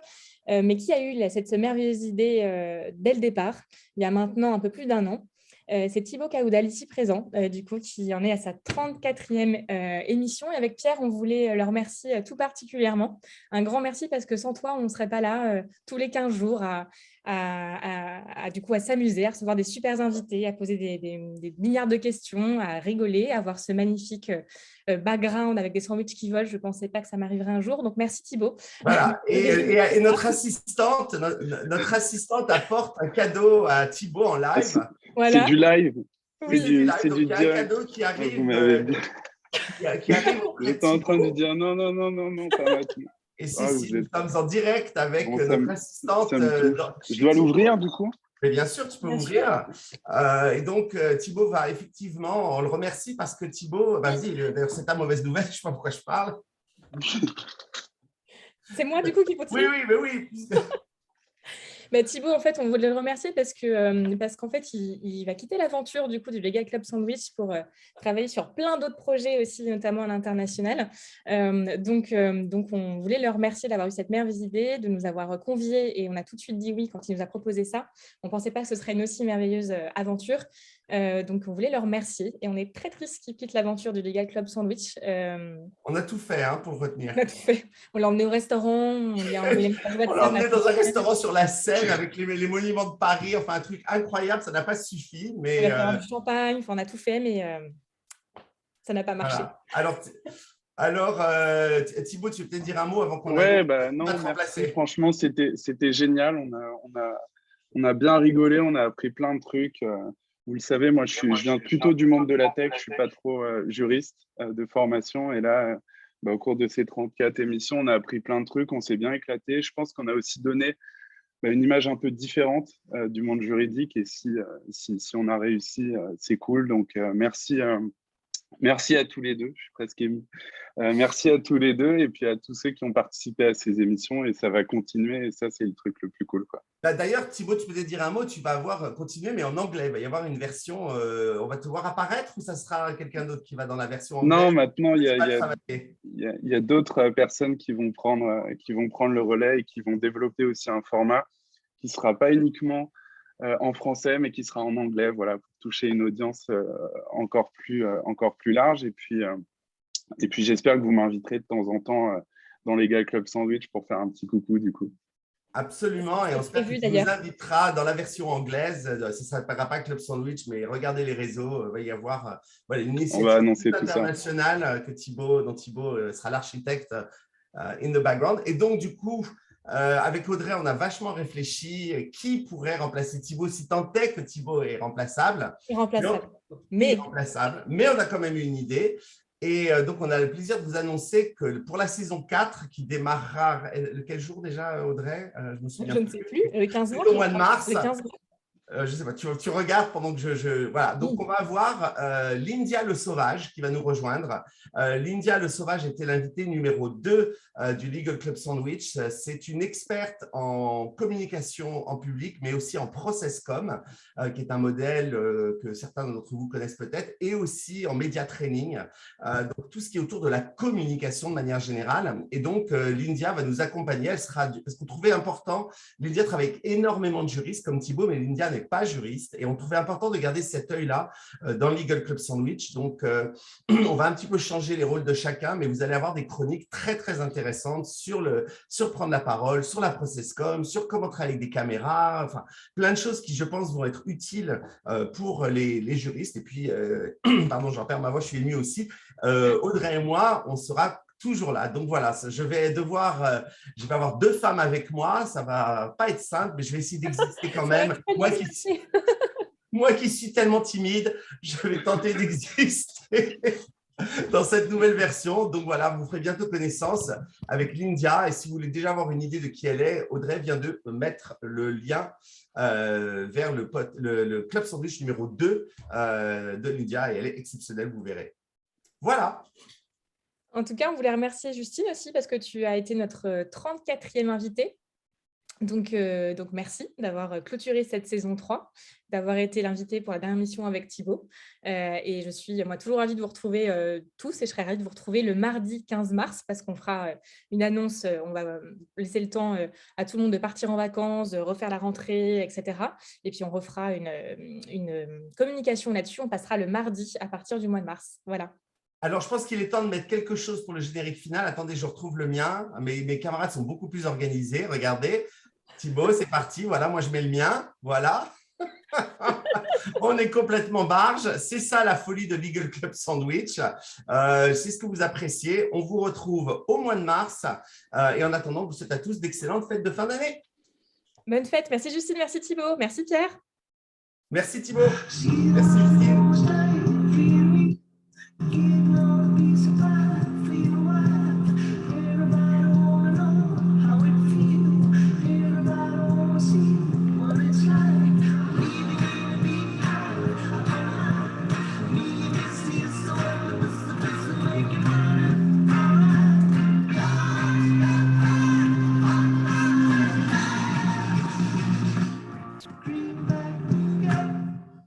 Mais qui a eu cette merveilleuse idée dès le départ, il y a maintenant un peu plus d'1 an, C'est Thibaut Kaoudal, ici présent, du coup, qui en est à sa 34e émission. Et avec Pierre, on voulait le remercier tout particulièrement. Un grand merci parce que sans toi, on ne serait pas là tous les 15 jours du coup, à s'amuser, à recevoir des super invités, à poser des milliards de questions, à rigoler, à avoir ce magnifique background avec des sandwichs qui volent. Je ne pensais pas que ça m'arriverait un jour. Donc, merci Thibaut. Voilà. Et notre assistante apporte un cadeau à Thibaut en live. Voilà. C'est du live. Oui. C'est du direct. Il y a un cadeau qui arrive. Vous m'avez dit. Qui arrive J'étais en train de dire non, pas maintenant. Et si, nous sommes en direct avec notre assistante. Je dois l'ouvrir du coup? Mais bien sûr, tu peux ouvrir. Et donc, Thibaut va effectivement, on le remercie parce que Thibaut, vas-y, d'ailleurs, c'est ta mauvaise nouvelle, je ne sais pas pourquoi je parle. C'est moi du coup qui continue. Oui. Thibaut, en fait, on voulait le remercier parce qu'en fait, il va quitter l'aventure du coup du Legal Club Sandwich pour travailler sur plein d'autres projets aussi, notamment à l'international. Donc, on voulait le remercier d'avoir eu cette merveilleuse idée, de nous avoir conviés et on a tout de suite dit oui quand il nous a proposé ça. On ne pensait pas que ce serait une aussi merveilleuse aventure. Donc, on voulait le remercier et on est très triste qu'il quitte l'aventure du Legal Club Sandwich. On a tout fait pour le retenir. On a tout fait. On l'a emmené au restaurant. On l'a emmené dans un restaurant sur la Seine avec les monuments de Paris. Enfin, un truc incroyable. Ça n'a pas suffi. Mais, on a fait du champagne. Enfin, on a tout fait, mais ça n'a pas marché. Voilà. Alors Thibaut, tu veux peut-être dire un mot avant qu'on non, merci. Franchement, c'était génial. On a bien rigolé. On a appris plein de trucs. Vous le savez, moi, je viens plutôt du monde de la tech. Je ne suis pas trop juriste de formation. Et là, au cours de ces 34 émissions, on a appris plein de trucs. On s'est bien éclaté. Je pense qu'on a aussi donné une image un peu différente du monde juridique. Et si on a réussi, c'est cool. Donc, merci à tous les deux. Je suis presque ému. Merci à tous les deux et puis à tous ceux qui ont participé à ces émissions. Et ça va continuer. Et ça, c'est le truc le plus cool, quoi. D'ailleurs, Thibaut, tu peux te dire un mot, tu vas avoir continué, mais en anglais. Il va y avoir une version, on va te voir apparaître ou ça sera quelqu'un d'autre qui va dans la version anglaise? Non, maintenant, il y a d'autres personnes qui vont prendre le relais et qui vont développer aussi un format qui ne sera pas uniquement en français, mais qui sera en anglais, voilà, pour toucher une audience encore plus large. Et puis j'espère que vous m'inviterez de temps en temps dans les Legal Club Sandwich pour faire un petit coucou, du coup. Absolument, et on espère que tu nous inviteras dans la version anglaise. Ça ne s'appellera pas Club Sandwich, mais regardez les réseaux, il va y avoir une initiative internationale dont Thibaut sera l'architecte in the background. Et donc, du coup, avec Audrey, on a vachement réfléchi qui pourrait remplacer Thibaut, si tant est que Thibaut est remplaçable. Irremplaçable. Mais on a quand même eu une idée. Et donc, on a le plaisir de vous annoncer que pour la saison 4, qui démarrera, quel jour déjà, Audrey? Je me souviens. Je ne sais plus, le 15 mois. Au mois de mars. Le 15 je ne sais pas, tu regardes pendant que voilà. Donc, on va avoir Lyndia Le Sauvage qui va nous rejoindre. Lyndia Le Sauvage était l'invitée numéro 2 du Legal Club Sandwich. C'est une experte en communication en public, mais aussi en process-com, qui est un modèle que certains d'entre vous connaissent peut-être, et aussi en média training, donc tout ce qui est autour de la communication de manière générale. Et donc, Lyndia va nous accompagner. Parce qu'on trouvait important, Lyndia travaille avec énormément de juristes comme Thibaut, mais Lyndia n'est pas juriste et on trouvait important de garder cet œil-là dans le Legal Club Sandwich. Donc, on va un petit peu changer les rôles de chacun, mais vous allez avoir des chroniques très, très intéressantes sur prendre la parole, sur la process-com, sur comment travailler avec des caméras, enfin, plein de choses qui, je pense, vont être utiles pour les juristes. Et puis, pardon, j'en perds ma voix, je suis ému aussi. Audrey et moi, on sera toujours là. Donc voilà, je vais avoir 2 femmes avec moi. Ça ne va pas être simple, mais je vais essayer d'exister quand même. Moi qui suis tellement timide, je vais tenter d'exister dans cette nouvelle version. Donc voilà, vous ferez bientôt connaissance avec Lyndia. Et si vous voulez déjà avoir une idée de qui elle est, Audrey vient de mettre le lien vers le Club Sandwich numéro 2 de Lyndia. Et elle est exceptionnelle, vous verrez. Voilà. En tout cas, on voulait remercier Justine aussi parce que tu as été notre 34e invitée. Donc, merci d'avoir clôturé cette saison 3, d'avoir été l'invité pour la dernière mission avec Thibaut. Et je suis moi, toujours ravie de vous retrouver tous et je serai ravie de vous retrouver le mardi 15 mars parce qu'on fera une annonce, on va laisser le temps à tout le monde de partir en vacances, de refaire la rentrée, etc. Et puis, on refera une communication là-dessus. On passera le mardi à partir du mois de mars. Voilà. Alors, je pense qu'il est temps de mettre quelque chose pour le générique final. Attendez, je retrouve le mien. Mes camarades sont beaucoup plus organisés. Regardez, Thibaut, c'est parti. Voilà, moi, je mets le mien. Voilà. On est complètement barge. C'est ça la folie de l'Eagle Club Sandwich. C'est ce que vous appréciez. On vous retrouve au mois de mars. Et en attendant, je vous souhaite à tous d'excellentes fêtes de fin d'année. Bonne fête. Merci Justine, merci Thibaut, merci Pierre. Merci Thibaut. Merci Justine.